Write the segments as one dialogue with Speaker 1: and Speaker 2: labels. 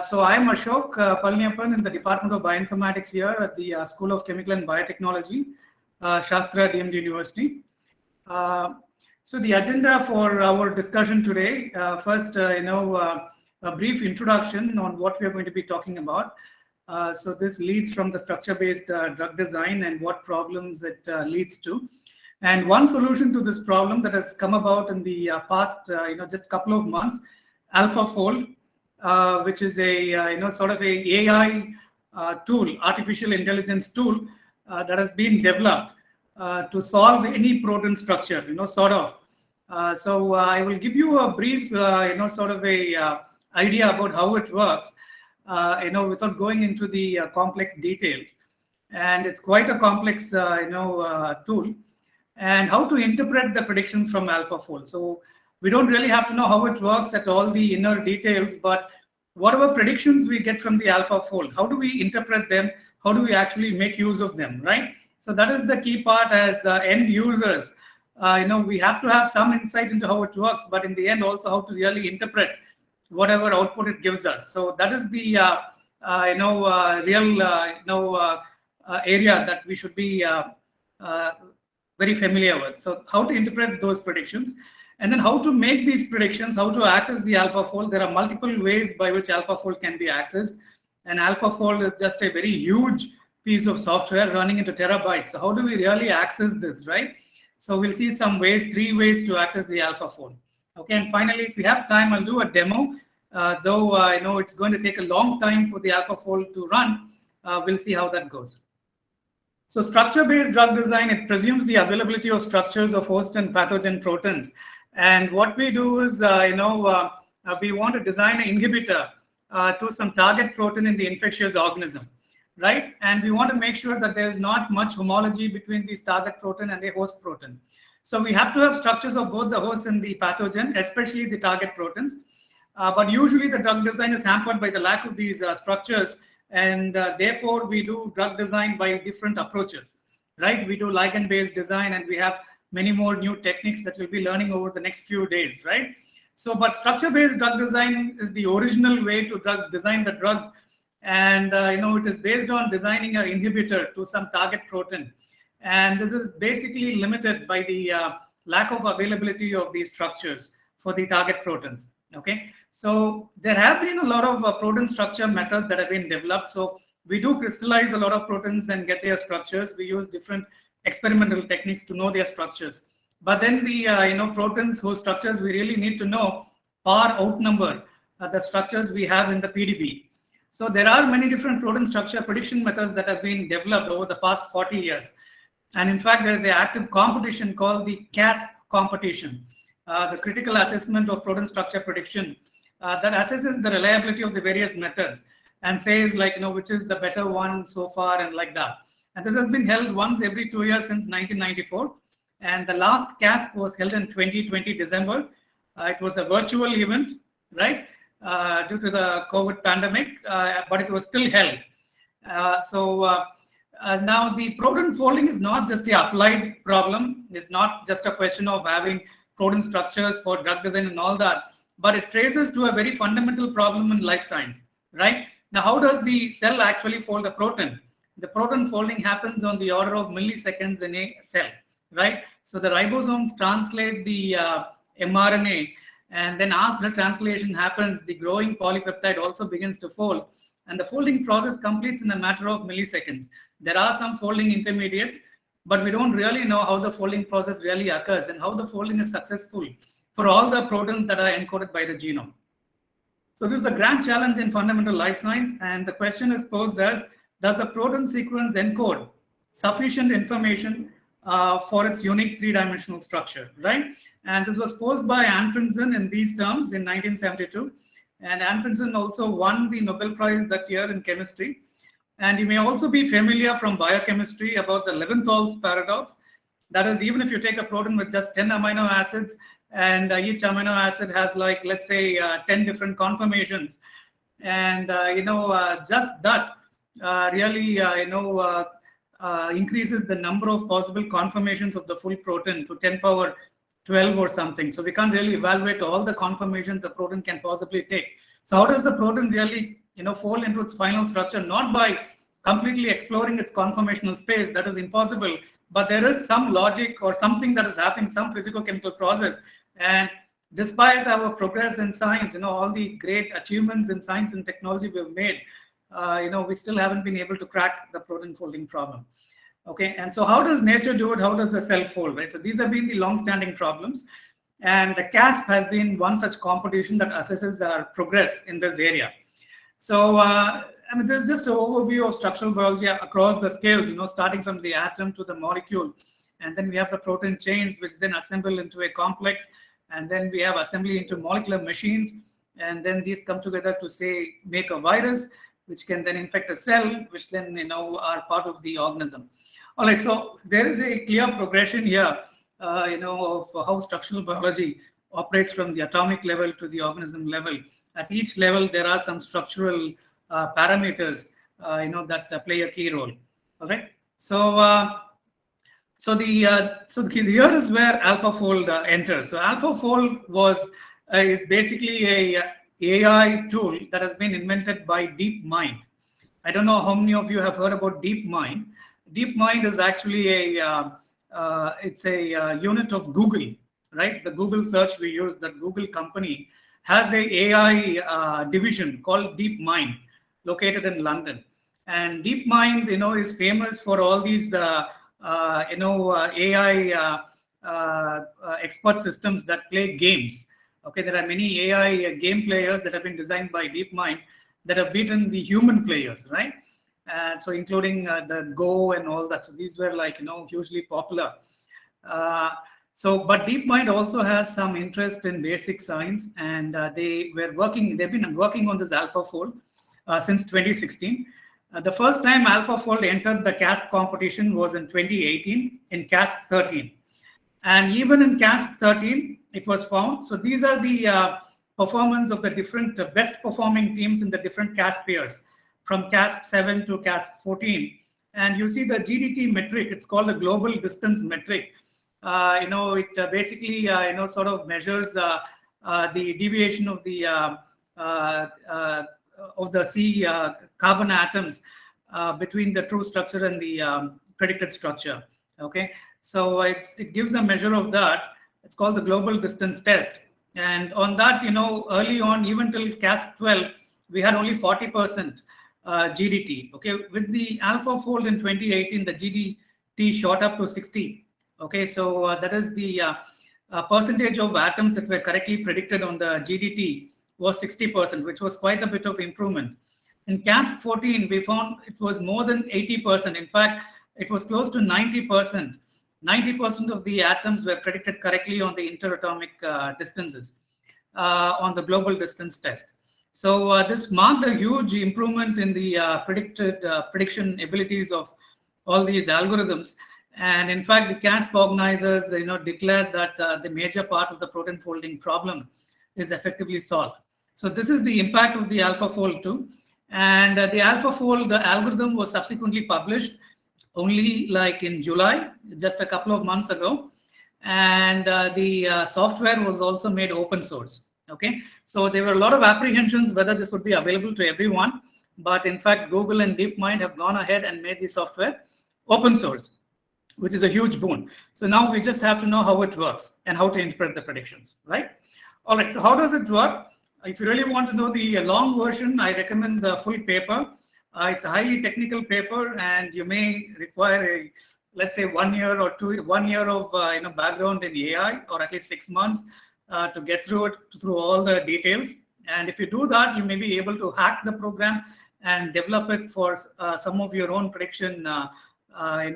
Speaker 1: So I'm Ashok Palniappan in the Department of Bioinformatics here at the School of Chemical and Biotechnology, Shastra DMD University. So the agenda for our discussion today, first, a brief introduction on what we are going to be talking about. So this leads from the structure-based drug design and what problems it leads to. And one solution to this problem that has come about in the past, just couple of months, AlphaFold, which is a sort of a AI tool, artificial intelligence tool that has been developed to solve any protein structure, So I will give you a brief, sort of a idea about how it works, without going into the complex details. And it's quite a complex, tool. And how to interpret the predictions from AlphaFold. So we don't really have to know how it works at all the inner details, but whatever predictions we get from the AlphaFold, how do we interpret them? How do we actually make use of them, right? So that is the key part as end users. We have to have some insight into how it works, but in the end also how to really interpret whatever output it gives us. So that is the real area that we should be very familiar with. So how to interpret those predictions, and then how to make these predictions, how to access the AlphaFold. There are multiple ways by which AlphaFold can be accessed. And AlphaFold is just a very huge piece of software running into terabytes. So how do we really access this, right? So we'll see some ways, 3 ways to access the AlphaFold. Okay, and finally, if we have time, I'll do a demo. Though I know it's going to take a long time for the AlphaFold to run, we'll see how that goes. So structure-based drug design, it presumes the availability of structures of host and pathogen proteins. And what we do is, we want to design an inhibitor to some target protein in the infectious organism, right? And we want to make sure that there is not much homology between this target protein and the host protein. So we have to have structures of both the host and the pathogen, especially the target proteins. But usually the drug design is hampered by the lack of these structures. And therefore, we do drug design by different approaches, right? We do ligand-based design, and we have many more new techniques that we'll be learning over the next few days, right? So, but structure-based drug design is the original way to design the drugs. And, it is based on designing an inhibitor to some target protein. And this is basically limited by the lack of availability of these structures for the target proteins. Okay, so there have been a lot of protein structure methods that have been developed. So we do crystallize a lot of proteins and get their structures. We use different experimental techniques to know their structures. But then the proteins whose structures we really need to know far outnumber the structures we have in the PDB. So there are many different protein structure prediction methods that have been developed over the past 40 years. And in fact, there is an active competition called the CASP competition. The critical assessment of protein structure prediction that assesses the reliability of the various methods and says which is the better one so far and like that. And this has been held once every 2 years since 1994. And the last CASP was held in 2020 December. It was a virtual event, right? Due to the COVID pandemic, but it was still held. Now the protein folding is not just the applied problem. It's not just a question of having protein structures for drug design and all that, but it traces to a very fundamental problem in life science, right? Now, how does the cell actually fold a protein? The protein folding happens on the order of milliseconds in a cell, right? So the ribosomes translate the mRNA, and then as the translation happens, the growing polypeptide also begins to fold, and the folding process completes in a matter of milliseconds. There are some folding intermediates, but we don't really know how the folding process really occurs and how the folding is successful for all the proteins that are encoded by the genome. So this is a grand challenge in fundamental life science. And the question is posed as, does a protein sequence encode sufficient information for its unique 3-dimensional structure, right? And this was posed by Anfinsen in these terms in 1972. And Anfinsen also won the Nobel Prize that year in chemistry. And you may also be familiar from biochemistry about the Levinthal's paradox. That is, even if you take a protein with just 10 amino acids, and each amino acid has let's say 10 different conformations. And, just that really, increases the number of possible conformations of the full protein to 10 power 12 or something. So we can't really evaluate all the conformations a protein can possibly take. So how does the protein really fold into its final structure, not by completely exploring its conformational space. That is impossible. But there is some logic or something that is happening, some physical-chemical process. And despite our progress in science, all the great achievements in science and technology we've made, we still haven't been able to crack the protein folding problem. Okay, and so how does nature do it? How does the cell fold, right? So these have been the long-standing problems. And the CASP has been one such competition that assesses our progress in this area. So, this is just an overview of structural biology across the scales, starting from the atom to the molecule. And then we have the protein chains, which then assemble into a complex. And then we have assembly into molecular machines. And then these come together to, say, make a virus, which can then infect a cell, which then, are part of the organism. All right, so there is a clear progression here, of how structural biology operates from the atomic level to the organism level. At each level, there are some structural parameters, that play a key role. All right. So, here is where AlphaFold enters. So, AlphaFold is basically a AI tool that has been invented by DeepMind. I don't know how many of you have heard about DeepMind. DeepMind is actually it's a unit of Google, right? The Google search we use, that Google company has a AI division called DeepMind, located in London. And DeepMind, is famous for all these, AI expert systems that play games. Okay, there are many AI game players that have been designed by DeepMind that have beaten the human players, right? And so including the Go and all that. So these were hugely popular. But DeepMind also has some interest in basic science, and they've been working on this AlphaFold since 2016. The first time AlphaFold entered the CASP competition was in 2018 in CASP 13. And even in CASP 13, it was found. So these are the performance of the different best performing teams in the different CASP pairs, from CASP 7 to CASP 14. And you see the GDT metric, it's called the global distance metric. It basically, sort of measures the deviation of the C carbon atoms between the true structure and the predicted structure. Okay, so it gives a measure of that. It's called the global distance test. And on that, early on, even till CASP 12, we had only 40% GDT. Okay, with the AlphaFold in 2018, the GDT shot up to 60. Okay, so that is the percentage of atoms that were correctly predicted on the GDT was 60%, which was quite a bit of improvement. In CASP 14, we found it was more than 80%. In fact, it was close to 90%. 90% of the atoms were predicted correctly on the interatomic distances on the global distance test. So this marked a huge improvement in the prediction abilities of all these algorithms. And in fact, the CASP organizers, declared that the major part of the protein folding problem is effectively solved. So this is the impact of the AlphaFold 2. And the AlphaFold algorithm was subsequently published only in July, just a couple of months ago. And the software was also made open source. Okay, so there were a lot of apprehensions whether this would be available to everyone. But in fact, Google and DeepMind have gone ahead and made the software open source, which is a huge boon. So now we just have to know how it works and how to interpret the predictions, right? All right, so how does it work? If you really want to know the long version, I recommend the full paper. It's a highly technical paper, and you may require let's say 1 year or 1 year of background in AI, or at least 6 months to get through it, through all the details. And if you do that, you may be able to hack the program and develop it for some of your own prediction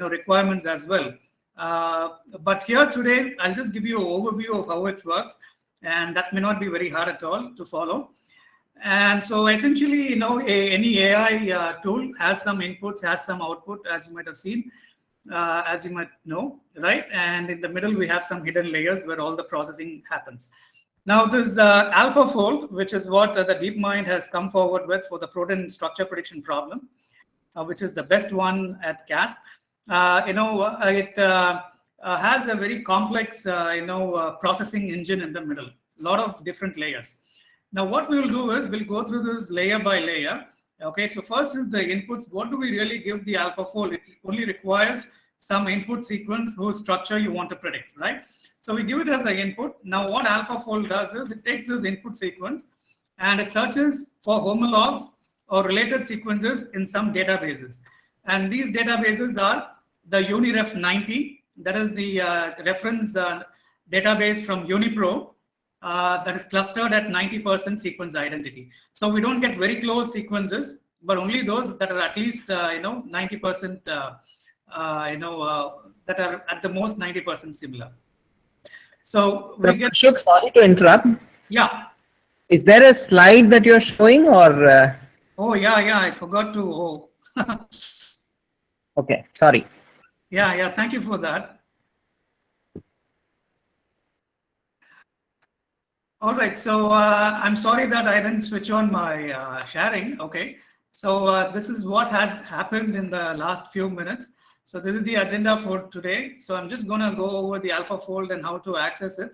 Speaker 1: requirements as well. But here today, I'll just give you an overview of how it works, and that may not be very hard at all to follow. And so essentially, any AI tool has some inputs, has some output, as you might have seen, as you might know, right? And in the middle, we have some hidden layers where all the processing happens. Now, this AlphaFold, which is what the DeepMind has come forward with for the protein structure prediction problem, which is the best one at CASP. It has a very complex, processing engine in the middle, a lot of different layers. Now, what we will do is we'll go through this layer by layer. Okay, so first is the inputs. What do we really give the AlphaFold? It only requires some input sequence whose structure you want to predict, right? So we give it as an input. Now, what AlphaFold does is it takes this input sequence and it searches for homologs or related sequences in some databases. And these databases are the UniRef 90, that is the reference database from Unipro, that is clustered at 90% sequence identity. So we don't get very close sequences, but only those that are at least 90%, that are at the most 90% similar. So we get.
Speaker 2: Ashok, sorry to interrupt.
Speaker 1: Yeah.
Speaker 2: Is there a slide that you're showing, or?
Speaker 1: Oh yeah, I forgot to. Oh.
Speaker 2: Okay, sorry.
Speaker 1: Yeah. Thank you for that. All right, so I'm sorry that I didn't switch on my sharing. Okay, so this is what had happened in the last few minutes. So this is the agenda for today. So I'm just going to go over the AlphaFold and how to access it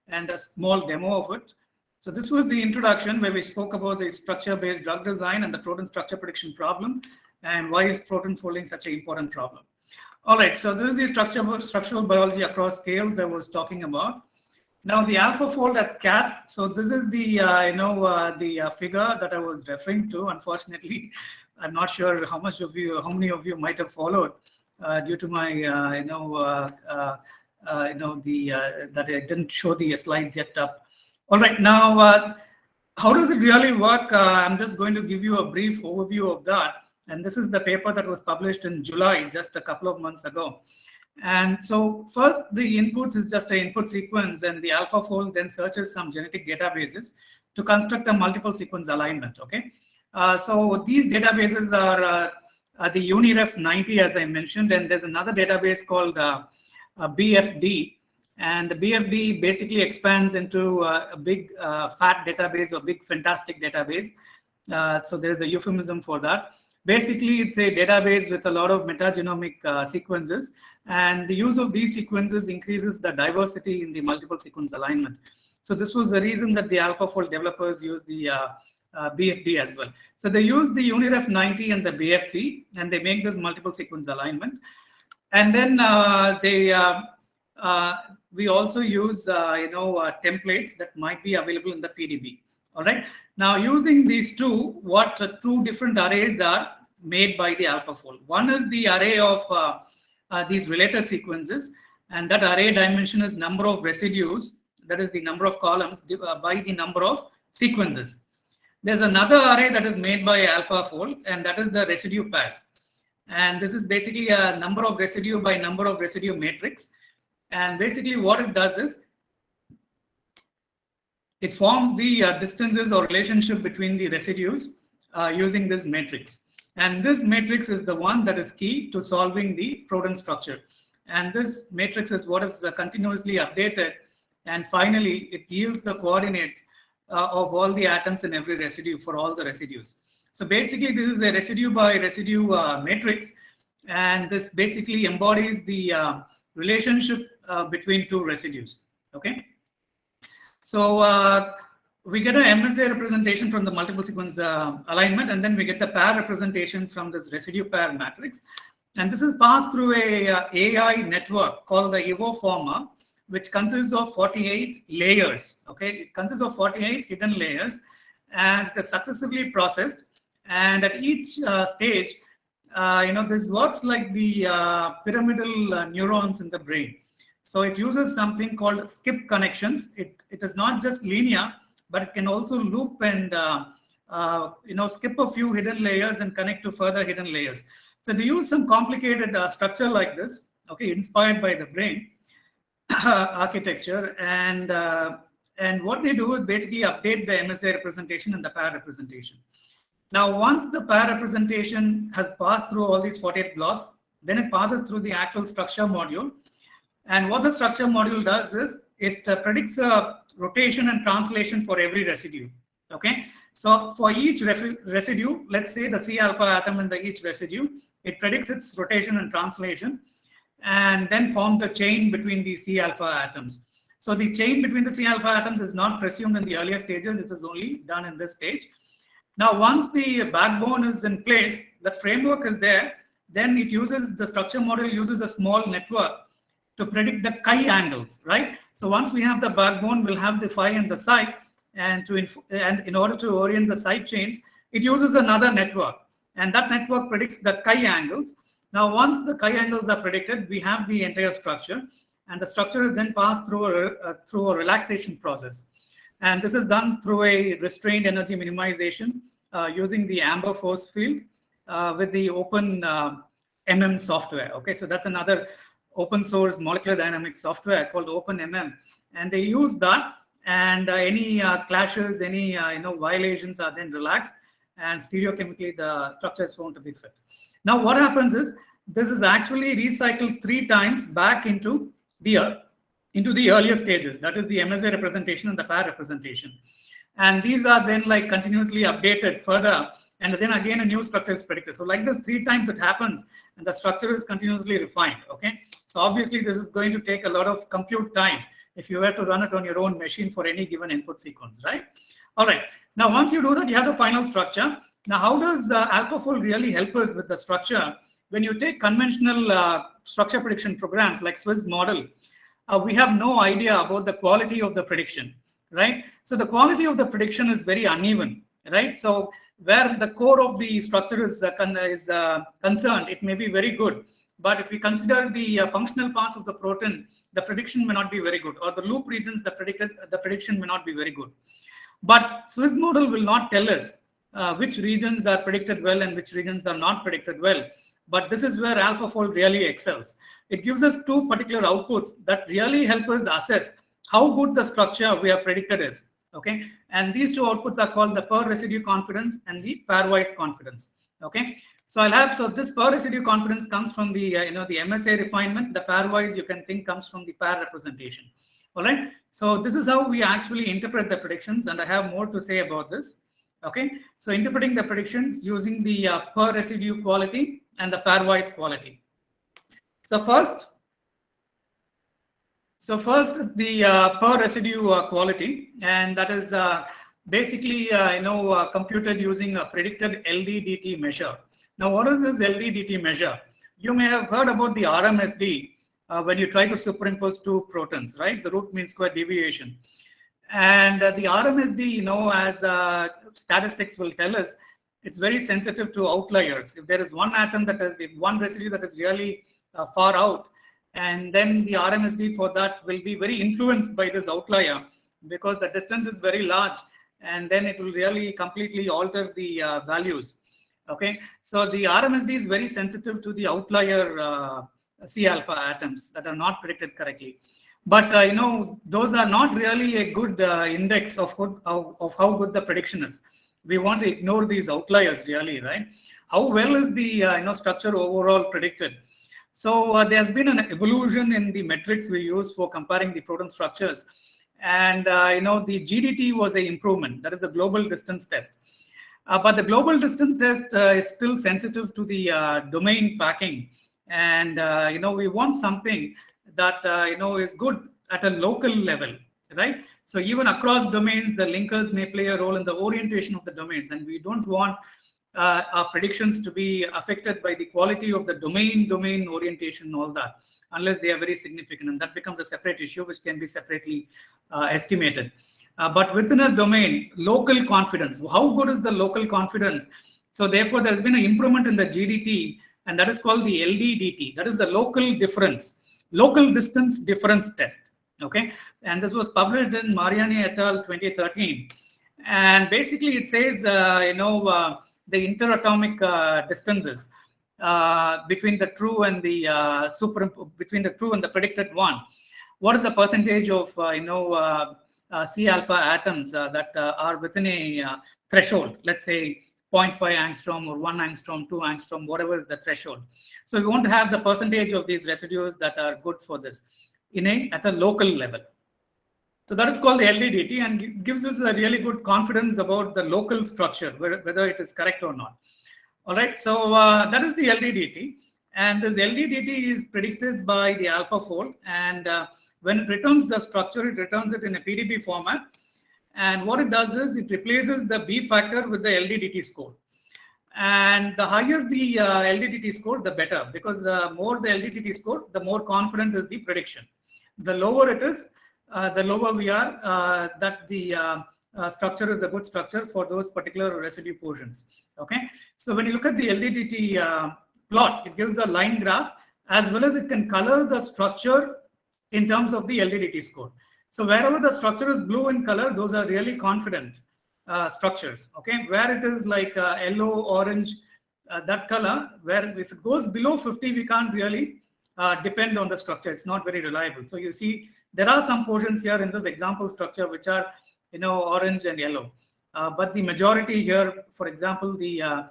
Speaker 1: and a small demo of it. So this was the introduction where we spoke about the structure-based drug design and the protein structure prediction problem and why is protein folding such an important problem. All right, so this is the structural biology across scales I was talking about. Now the AlphaFold at CASP. So this is the figure that I was referring to. Unfortunately, I'm not sure how many of you might have followed due to my that I didn't show the slides yet up. All right, now how does it really work? I'm just going to give you a brief overview of that. And this is the paper that was published in July, just a couple of months ago. And so first, the inputs is just an input sequence, and the AlphaFold then searches some genetic databases to construct a multiple sequence alignment. Okay, so these databases are the UniRef 90, as I mentioned, and there's another database called BFD, and the BFD basically expands into a big fat database or big fantastic database. So there's a euphemism for that. Basically, it's a database with a lot of metagenomic sequences, and the use of these sequences increases the diversity in the multiple sequence alignment. So this was the reason that the AlphaFold developers used the BFD as well. So they use the UniRef 90 and the BFD, and they make this multiple sequence alignment. And then we also use templates that might be available in the PDB. All right. Now, using these two different arrays are made by the AlphaFold. One is the array of these related sequences, and that array dimension is number of residues, that is the number of columns by the number of sequences. There's another array that is made by AlphaFold, and that is the residue pairs. And this is basically a number of residue by number of residue matrix. And basically what it does is it forms the distances or relationship between the residues using this matrix. And this matrix is the one that is key to solving the protein structure. And this matrix is what is continuously updated. And finally, it yields the coordinates of all the atoms in every residue for all the residues. So basically, this is a residue by residue matrix. And this basically embodies the relationship between two residues. Okay. So we get an MSA representation from the multiple sequence alignment, and then we get the pair representation from this residue pair matrix. And this is passed through a AI network called the EvoFormer, which consists of 48 layers. Okay, it consists of 48 hidden layers, and it is successively processed. And at each stage, this works like the pyramidal neurons in the brain. So it uses something called skip connections. It is not just linear, but it can also loop and skip a few hidden layers and connect to further hidden layers. So they use some complicated structure like this, okay, inspired by the brain architecture, and what they do is basically update the MSA representation and the pair representation. Now, once the pair representation has passed through all these 48 blocks, then it passes through the actual structure module. And what the structure module does is it predicts a rotation and translation for every residue. Okay, so for each residue, let's say the C alpha atom in each residue, it predicts its rotation and translation, and then forms a chain between the C alpha atoms. So the chain between the C alpha atoms is not presumed in the earlier stages. It is only done in this stage. Now, once the backbone is in place, the framework is there, then it uses, the structure model uses a small network to predict the chi angles, right? So once we have the backbone, we'll have the phi and the psi, and in order to orient the side chains, it uses another network, and that network predicts the chi angles. Now, once the chi angles are predicted, we have the entire structure, and the structure is then passed through a relaxation process. And this is done through a restrained energy minimization using the amber force field with the open MM software. Okay, so that's another open source molecular dynamics software called OpenMM, and they use that, and any clashes, any violations are then relaxed, and stereochemically the structure is found to be fit. Now, what happens is this is actually recycled 3 times back into the earlier stages, that is the MSA representation and the pair representation. And these are then like continuously updated further, and then again a new structure is predicted. So like this 3 times it happens, and the structure is continuously refined. Okay, so obviously this is going to take a lot of compute time if you were to run it on your own machine for any given input sequence, right? All right, now once you do that, you have the final structure. Now, how does AlphaFold really help us with the structure? When you take conventional structure prediction programs like Swiss model, we have no idea about the quality of the prediction, right? So the quality of the prediction is very uneven, right? So where the core of the structure is concerned, it may be very good, but if we consider the functional parts of the protein, the prediction may not be very good, or the loop regions, the prediction may not be very good. But Swiss model will not tell us which regions are predicted well and which regions are not predicted well. But this is where AlphaFold really excels. It gives us 2 particular outputs that really help us assess how good the structure we have predicted is. Okay, and these 2 outputs are called the per residue confidence and the pairwise confidence. Okay, so this per residue confidence comes from the the MSA refinement. The pairwise, you can think, comes from the pair representation. All right, so this is how we actually interpret the predictions, and I have more to say about this. Okay, so interpreting the predictions using the per residue quality and the pairwise quality. So first the per residue quality, and that is basically computed using a predicted LDDT measure. Now, what is this LDDT measure? You may have heard about the RMSD when you try to superimpose 2 protons, right? The root mean square deviation. And the RMSD, as statistics will tell us, it's very sensitive to outliers. If there is one atom one residue that is really far out, and then the RMSD for that will be very influenced by this outlier because the distance is very large, and then it will really completely alter the values. Okay, so the RMSD is very sensitive to the outlier C alpha atoms that are not predicted correctly. But those are not really a good index of how good the prediction is. We want to ignore these outliers really, right? How well is the structure overall predicted? So there's been an evolution in the metrics we use for comparing the proton structures, and the GDT was an improvement. That is the global distance test. But the global distance test is still sensitive to the domain packing, and we want something that is good at a local level, right? So even across domains, the linkers may play a role in the orientation of the domains, and we don't want our predictions to be affected by the quality of the domain orientation, all that, unless they are very significant, and that becomes a separate issue which can be separately estimated. But within a domain, local confidence, how good is the local confidence? So therefore, there's been an improvement in the GDT, and that is called the LDDT. That is the local distance difference test. Okay, and this was published in Mariani et al. 2013, and basically it says the interatomic distances between the true and the between the true and the predicted one. What is the percentage of C alpha atoms that are within a threshold? Let's say 0.5 angstrom or 1 angstrom, 2 angstrom, whatever is the threshold. So we want to have the percentage of these residues that are good for this at a local level. So that is called the LDDT, and gives us a really good confidence about the local structure, whether it is correct or not. All right, so that is the LDDT, and this LDDT is predicted by the AlphaFold, and when it returns the structure, it returns it in a PDB format. And what it does is it replaces the B factor with the LDDT score. And the higher the LDDT score, the better, because the more the LDDT score, the more confident is the prediction. The lower it is, the lower we are that the structure is a good structure for those particular residue portions. Okay, so when you look at the LDDT plot, it gives a line graph, as well as it can color the structure in terms of the LDDT score. So wherever the structure is blue in color, those are really confident structures. Okay, where it is like yellow, orange, that color, where if it goes below 50, we can't really depend on the structure. It's not very reliable. So you see, there are some portions here in this example structure which are, orange and yellow, but the majority here, for example, the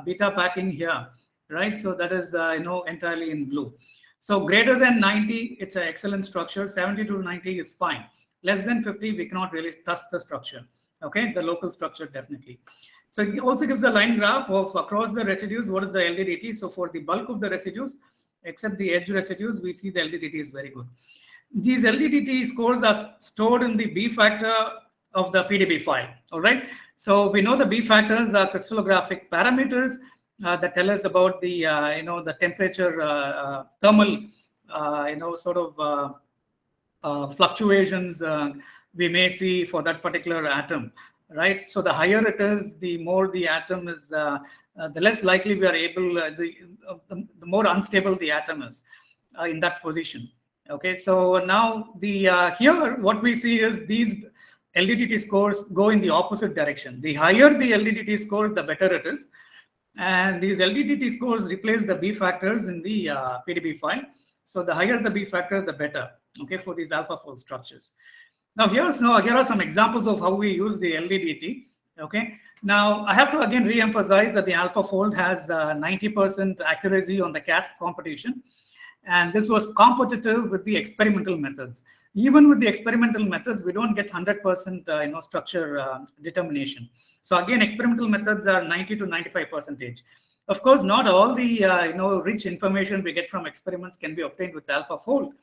Speaker 1: beta packing here, right? So that is entirely in blue. So greater than 90, it's an excellent structure. 70 to 90 is fine. Less than 50, we cannot really trust the structure. Okay, the local structure definitely. So it also gives a line graph of across the residues, what is the LDDT. So for the bulk of the residues, except the edge residues, we see the LDDT is very good. These LDDT scores are stored in the B factor of the PDB file. All right. So we know the B factors are crystallographic parameters that tell us about the the temperature, thermal fluctuations we may see for that particular atom, right? So the higher it is, the more the atom is, the less likely we are able, the more unstable the atom is in that position. Okay, so now the here what we see is these LDDT scores go in the opposite direction. The higher the LDDT score, the better it is. And these LDDT scores replace the B factors in the PDB file. So the higher the B factor, the better, okay, for these AlphaFold structures. Now here are some examples of how we use the LDDT. Okay, now I have to again re-emphasize that the AlphaFold has 90% accuracy on the CASP competition, and this was competitive with the experimental methods. Even with the experimental methods, we don't get 100% structure determination. So again, experimental methods are 90 to 95%. Of course, not all the rich information we get from experiments can be obtained with AlphaFold,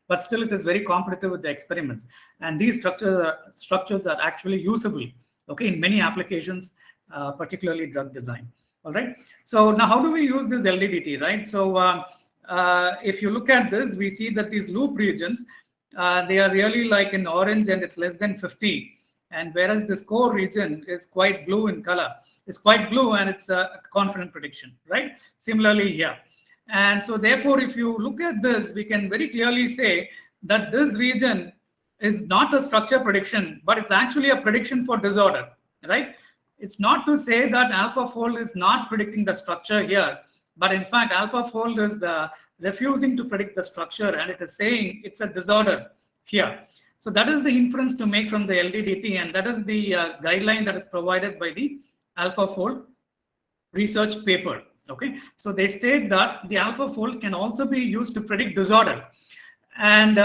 Speaker 1: but still it is very competitive with the experiments. And these structures are actually usable, okay, in many applications, particularly drug design. All right. So now how do we use this LDDT, right? So if you look at this, we see that these loop regions, they are really like in orange and it's less than 50. And whereas this core region is quite blue in color, it's quite blue and it's a confident prediction, right? Similarly here. And so therefore, if you look at this, we can very clearly say that this region is not a structure prediction, but it's actually a prediction for disorder, right? It's not to say that AlphaFold is not predicting the structure here, but in fact, AlphaFold is refusing to predict the structure, and it is saying it's a disorder here. So that is the inference to make from the LDDT, and that is the guideline that is provided by the AlphaFold research paper. Okay, so they state that the AlphaFold can also be used to predict disorder, and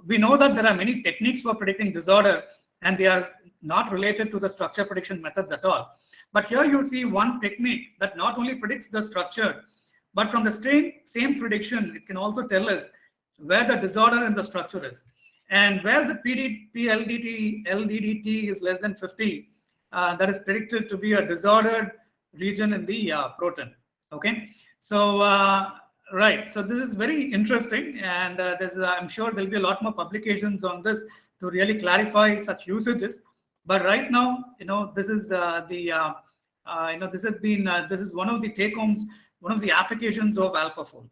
Speaker 1: we know that there are many techniques for predicting disorder, and they are not related to the structure prediction methods at all. But here you see one technique that not only predicts the structure, but from the same prediction, it can also tell us where the disorder in the structure is. And where the LDDT is less than 50, that is predicted to be a disordered region in the protein. Okay, so right, so this is very interesting, and I'm sure there'll be a lot more publications on this to really clarify such usages. But right now, this is this is one of the take-homes, one of the applications of AlphaFold.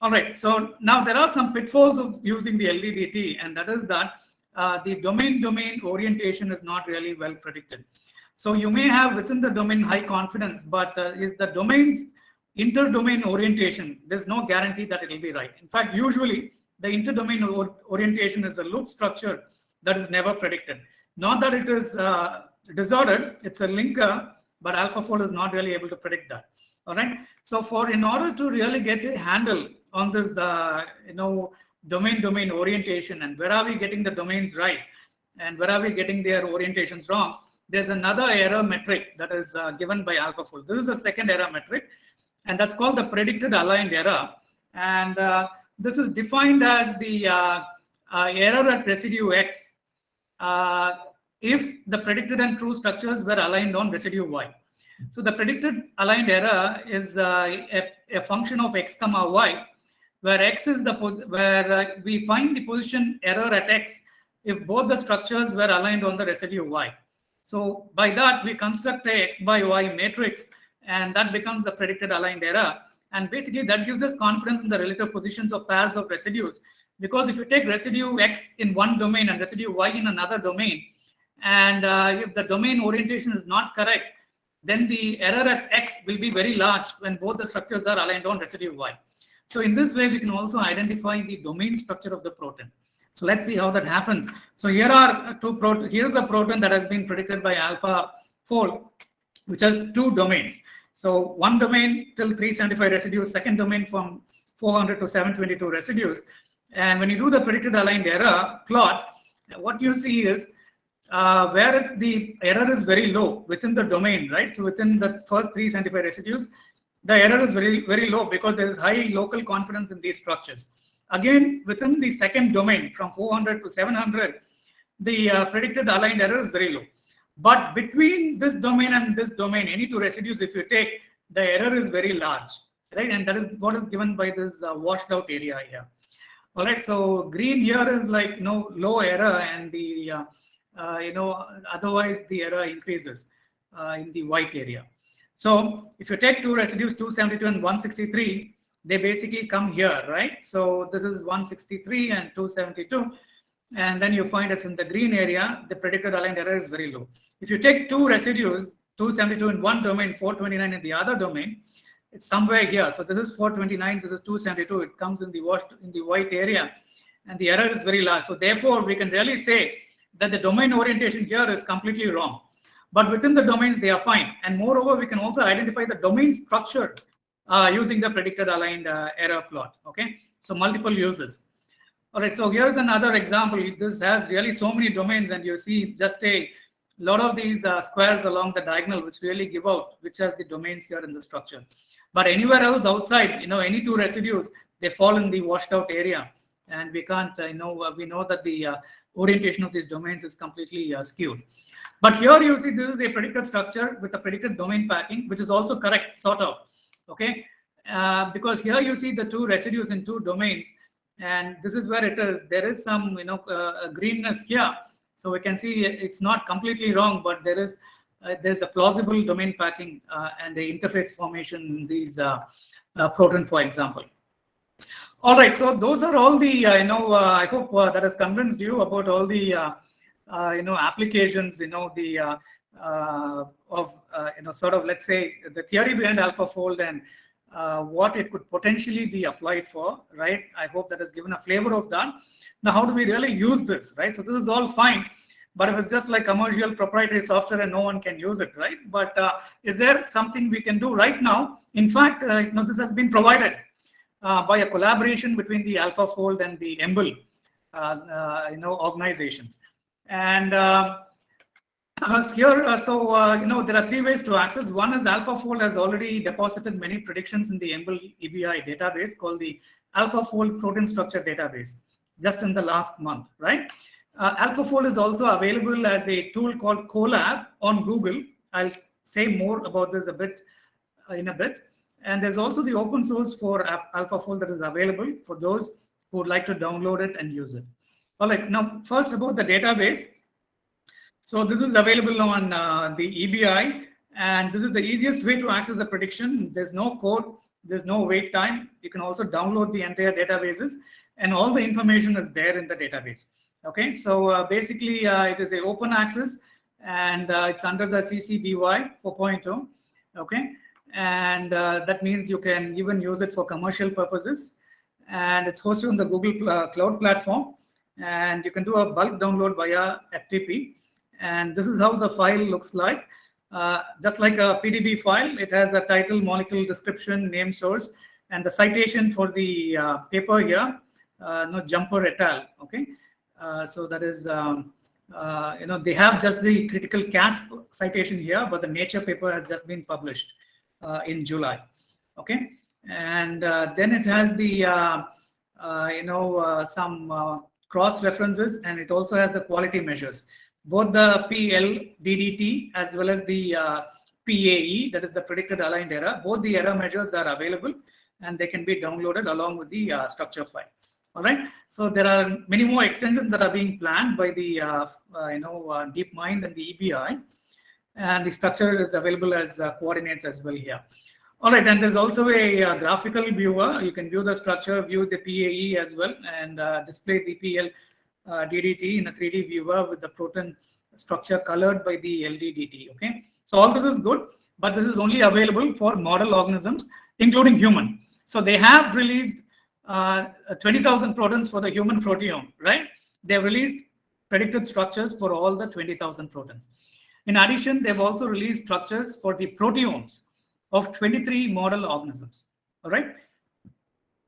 Speaker 1: All right, so now there are some pitfalls of using the LDDT, and that is that the domain orientation is not really well predicted. So you may have within the domain high confidence, but is the domain's inter-domain orientation, there's no guarantee that it will be right. In fact, usually the inter-domain orientation is a loop structure that is never predicted. Not that it is disordered, it's a linker, but AlphaFold is not really able to predict that. All right. So in order to really get a handle on this, domain orientation, and where are we getting the domains right, and where are we getting their orientations wrong, there's another error metric that is given by AlphaFold. This is the second error metric, and that's called the predicted aligned error. And this is defined as the error at residue X if the predicted and true structures were aligned on residue Y. So the predicted aligned error is a function of X comma Y, where X is the where we find the position error at X if both the structures were aligned on the residue Y. So by that we construct a X by Y matrix, and that becomes the predicted aligned error. And basically that gives us confidence in the relative positions of pairs of residues, because if you take residue X in one domain and residue Y in another domain, and if the domain orientation is not correct, then the error at X will be very large when both the structures are aligned on residue Y. So in this way, we can also identify the domain structure of the protein. So let's see how that happens. So here are here's a protein that has been predicted by AlphaFold, which has two domains. So one domain till 375 residues, second domain from 400 to 722 residues. And when you do the predicted aligned error plot, what you see is where the error is very low within the domain, right? So within the first 375 residues, the error is very, very low because there is high local confidence in these structures. Again, within the second domain from 400 to 700, the predicted aligned error is very low. But between this domain and this domain, any two residues, if you take, the error is very large, right? And that is what is given by this washed out area here. All right, so green here is like, low error, and the otherwise the error increases in the white area. So if you take two residues, 272 and 163, they basically come here, right? So this is 163 and 272, and then you find it's in the green area, the predicted aligned error is very low. If you take two residues, 272 in one domain, 429 in the other domain, it's somewhere here. So this is 429, this is 272, it comes in the white area, and the error is very large. So therefore, we can really say that the domain orientation here is completely wrong. But within the domains, they are fine. And moreover, we can also identify the domain structure using the predicted aligned error plot. Okay, so multiple uses. All right, so here's another example. This has really so many domains, and you see just a lot of these squares along the diagonal, which really give out which are the domains here in the structure. But anywhere else outside, any two residues, they fall in the washed out area, and we can't, we know that the orientation of these domains is completely skewed. But here you see this is a predicted structure with a predicted domain packing, which is also correct, sort of. Okay, because here you see the two residues in two domains, and this is where it is. There is some, greenness here, so we can see it's not completely wrong, but there's a plausible domain packing and the interface formation in these protein, for example. All right, so those are all the I hope that has convinced you about all the applications, sort of, let's say, the theory behind AlphaFold and what it could potentially be applied for, right? I hope that has given a flavor of that. Now, how do we really use this, right? So this is all fine, but if it's just like commercial proprietary software and no one can use it, right? But is there something we can do right now? In fact, this has been provided by a collaboration between the AlphaFold and the EMBL, organizations. And here, there are three ways to access. One is AlphaFold has already deposited many predictions in the EMBL EBI database called the AlphaFold Protein Structure Database, just in the last month, right? AlphaFold is also available as a tool called Colab on Google. I'll say more about this in a bit. And there's also the open source for AlphaFold that is available for those who would like to download it and use it. All right, now first about the database. So this is available on the EBI, and this is the easiest way to access the prediction. There's no code, there's no wait time. You can also download the entire databases, and all the information is there in the database. Okay, so basically it is an open access, and it's under the CC BY 4.0. Okay, and that means you can even use it for commercial purposes, and it's hosted on the Google Cloud platform, and you can do a bulk download via FTP. And this is how the file looks like. Just like a PDB file, it has a title, molecule description, name, source, and the citation for the paper here, Jumper et al. Okay, so that is, they have just the critical CASP citation here, but the Nature paper has just been published in July. Okay, and then it has the some cross references, and it also has the quality measures. Both the PLDDT as well as the PAE, that is the predicted aligned error, both the error measures are available and they can be downloaded along with the structure file. All right. So there are many more extensions that are being planned by the DeepMind and the EBI, and the structure is available as coordinates as well here. All right, and there's also a graphical viewer. You can view the structure, view the PAE as well, and display the PLDDT in a 3D viewer with the protein structure colored by the LDDT. Okay, so all this is good, but this is only available for model organisms, including human. So they have released 20,000 protons for the human proteome, right? They've released predicted structures for all the 20,000 protons. In addition, they've also released structures for the proteomes of 23 model organisms. All right,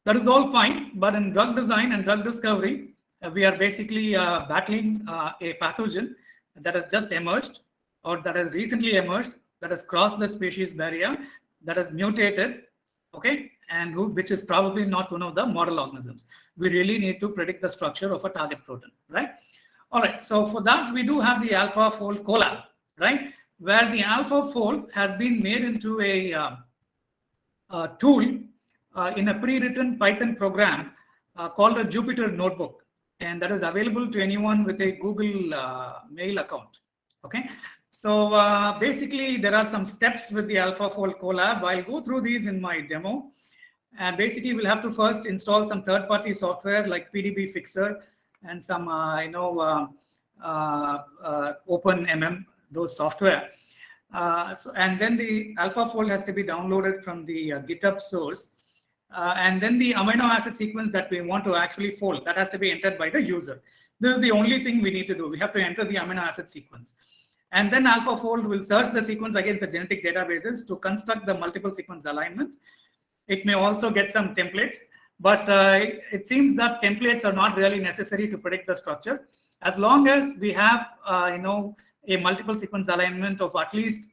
Speaker 1: that is all fine, but in drug design and drug discovery, we are basically battling a pathogen that has just emerged or that has recently emerged, that has crossed the species barrier, that has mutated, okay, and which is probably not one of the model organisms. We really need to predict the structure of a target protein, right? All right, so for that, we do have the AlphaFold Colab, right, where the AlphaFold has been made into a tool in a pre-written Python program called a Jupyter Notebook, and that is available to anyone with a Google Mail account. Okay, so basically there are some steps with the AlphaFold Colab. I'll go through these in my demo, and basically we'll have to first install some third-party software like PDB Fixer and some OpenMM, those software. And then the AlphaFold has to be downloaded from the GitHub source. And then the amino acid sequence that we want to actually fold, that has to be entered by the user. This is the only thing we need to do. We have to enter the amino acid sequence. And then AlphaFold will search the sequence against the genetic databases to construct the multiple sequence alignment. It may also get some templates, but it seems that templates are not really necessary to predict the structure. As long as we have, a multiple sequence alignment of at least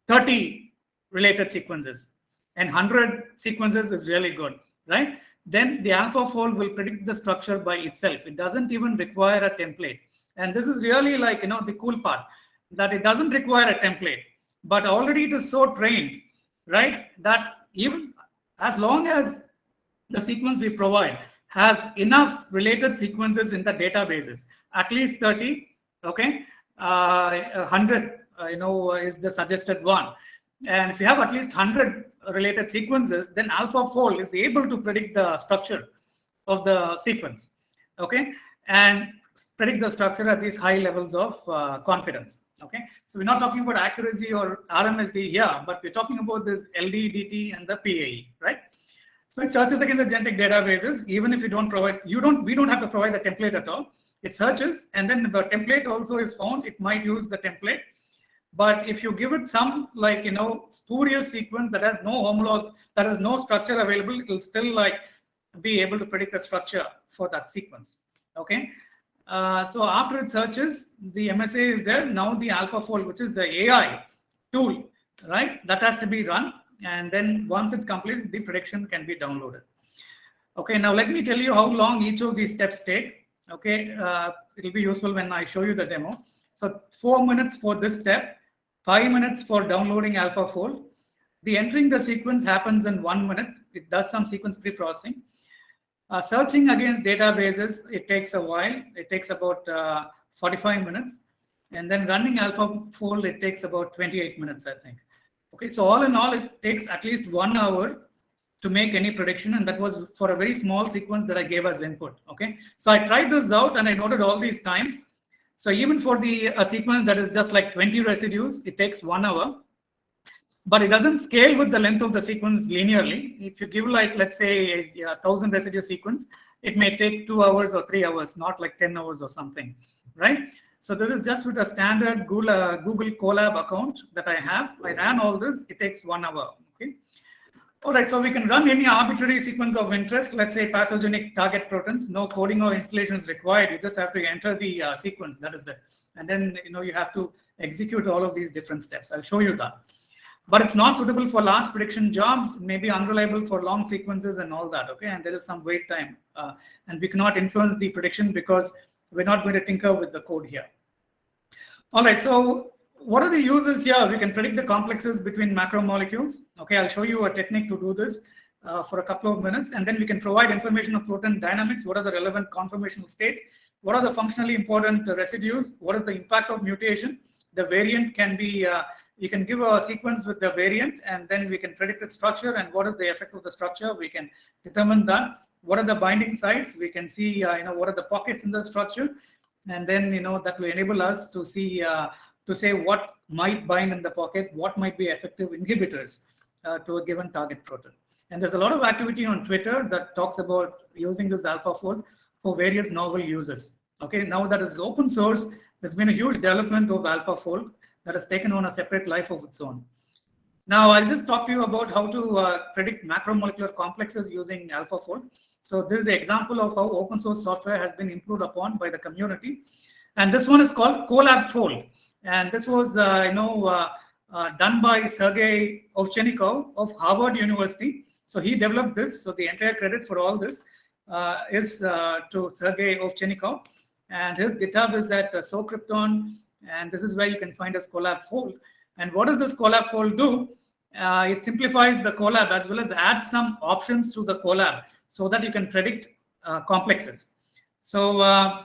Speaker 1: 30 related sequences, and 100 sequences is really good, right? Then the AlphaFold will predict the structure by itself. It doesn't even require a template. And this is really like, the cool part, that it doesn't require a template, but already it is so trained, right, that even as long as the sequence we provide has enough related sequences in the databases, at least 30, okay, 100, is the suggested one. And if you have at least 100 related sequences, then AlphaFold is able to predict the structure of the sequence, okay, and predict the structure at these high levels of confidence, okay. So we're not talking about accuracy or RMSD here, but we're talking about this LDDT and the PAE, right? So it searches against the genetic databases, even if you don't provide, we don't have to provide the template at all. It searches, and then the template also is found. It might use the template, but if you give it some spurious sequence that has no homolog, that has no structure available, it will still be able to predict the structure for that sequence. Okay. So after it searches, the MSA is there. Now the AlphaFold, which is the AI tool, right, that has to be run, and then once it completes, the prediction can be downloaded. Okay. Now let me tell you how long each of these steps take. Okay, it'll be useful when I show you the demo. So 4 minutes for this step, 5 minutes for downloading AlphaFold. The entering the sequence happens in 1 minute. It does some sequence pre-processing. Searching against databases, it takes a while. It takes about 45 minutes. And then running AlphaFold, it takes about 28 minutes, I think. Okay, so all in all, it takes at least 1 hour to make any prediction, and that was for a very small sequence that I gave as input. Okay, so I tried this out and I noted all these times. So even for a sequence that is just like 20 residues, it takes 1 hour, but it doesn't scale with the length of the sequence linearly. If you give let's say a 1,000 residue sequence, it may take 2 hours or 3 hours, not like 10 hours or something, right? So this is just with a standard Google Colab account that I have. I ran all this, it takes 1 hour, okay? All right, so we can run any arbitrary sequence of interest, let's say pathogenic target proteins. No coding or installation is required. You just have to enter the sequence, that is it. And then, you have to execute all of these different steps. I'll show you that. but it's not suitable for large prediction jobs, maybe unreliable for long sequences and all that, okay? And there is some wait time, and we cannot influence the prediction because we're not going to tinker with the code here. All right, so what are the uses here? We can predict the complexes between macromolecules. Okay, I'll show you a technique to do this for a couple of minutes, and then we can provide information of protein dynamics. What are the relevant conformational states? What are the functionally important residues? What is the impact of mutation? The variant can be, you can give a sequence with the variant, and then we can predict its structure and what is the effect of the structure. We can determine that. What are the binding sites? We can see, what are the pockets in the structure, and then that will enable us to see to say what might bind in the pocket, what might be effective inhibitors to a given target protein. And there's a lot of activity on Twitter that talks about using this AlphaFold for various novel uses. Okay, now that is open source, there's been a huge development of AlphaFold that has taken on a separate life of its own. Now I'll just talk to you about how to predict macromolecular complexes using AlphaFold. So this is an example of how open source software has been improved upon by the community. And this one is called CoLabFold. And this was, done by Sergei Ovchennikov of Harvard University. So he developed this. So the entire credit for all this is to Sergei Ovchennikov. And his GitHub is at SoCrypton. And this is where you can find us CoLabFold. And what does this CoLabFold do? It simplifies the CoLab as well as adds some options to the CoLab so that you can predict complexes. So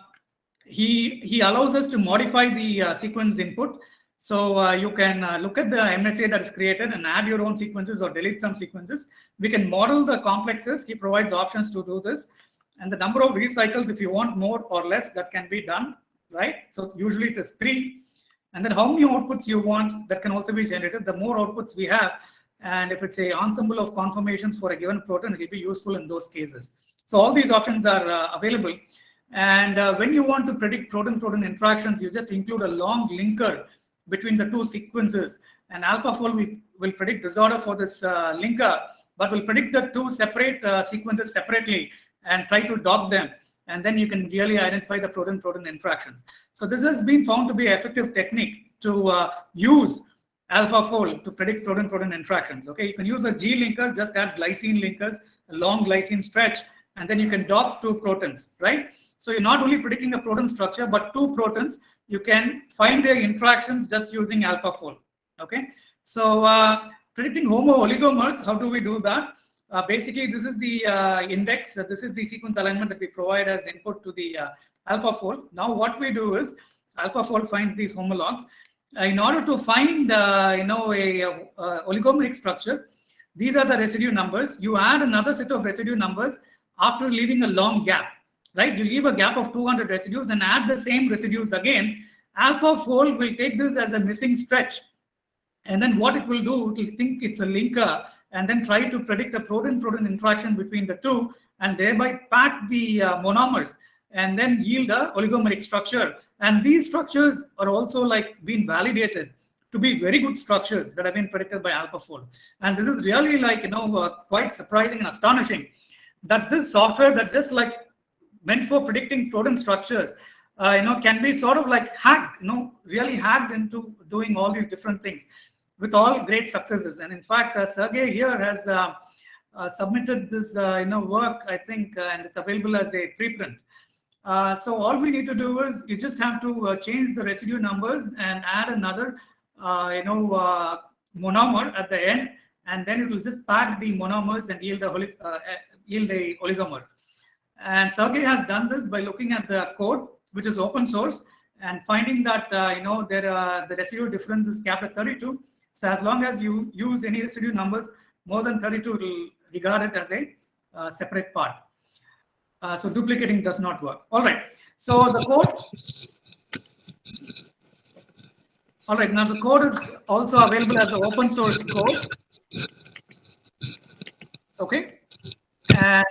Speaker 1: he allows us to modify the sequence input. So you can look at the MSA that is created and add your own sequences or delete some sequences. We can model the complexes. He provides options to do this. And the number of recycles, if you want more or less, that can be done, right? So usually it is 3. And then how many outputs you want, that can also be generated. The more outputs we have, and if it's an ensemble of conformations for a given protein, it will be useful in those cases. So all these options are available. And when you want to predict protein-protein interactions, you just include a long linker between the 2 sequences. And AlphaFold will predict disorder for this linker, but will predict the 2 separate sequences separately and try to dock them. And then you can really identify the protein-protein interactions. So this has been found to be an effective technique to use AlphaFold to predict protein-protein interactions. Okay, you can use a G linker, just add glycine linkers, a long glycine stretch, and then you can dock 2 proteins, right? So you're not only predicting a protein structure, but 2 proteins, you can find their interactions just using AlphaFold. Okay, so predicting homo-oligomers, how do we do that? Basically, this is the index. This is the sequence alignment that we provide as input to the AlphaFold. Now, what we do is AlphaFold finds these homologs. In order to find, a oligomeric structure, these are the residue numbers. You add another set of residue numbers after leaving a long gap, right? You leave a gap of 200 residues and add the same residues again. AlphaFold will take this as a missing stretch. And then what it will do, it will think it's a linker and then try to predict a protein-protein interaction between the 2 and thereby pack the monomers and then yield a oligomeric structure. And these structures are also being validated to be very good structures that have been predicted by AlphaFold. And this is really quite surprising and astonishing that this software that just meant for predicting protein structures, can be sort of hacked, really hacked into doing all these different things with all great successes. And in fact, Sergey here has submitted this work, I think, and it's available as a preprint. So all we need to do is you just have to change the residue numbers and add another monomer at the end, and then it will just pack the monomers and yield a oligomer. And Sergey has done this by looking at the code, which is open source, and finding that the residue difference is capped at 32. So as long as you use any residue numbers more than 32, it will regard it as a separate part. So duplicating does not work. All right. So the code. All right. Now the code is also available as an open source code. Okay. And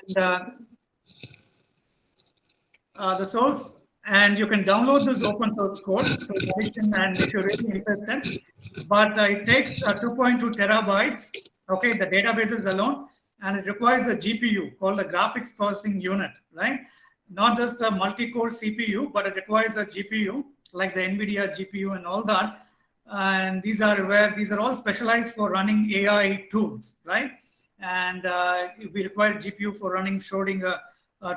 Speaker 1: the source. And you can download this open source code, so and if you're really interested. But it takes 2.2 terabytes, okay, the databases alone, and it requires a GPU called a graphics processing unit, right? Not just a multi-core CPU, but it requires a GPU like the NVIDIA GPU and all that. and these are all specialized for running AI tools, right? And we require GPU for running Schrodinger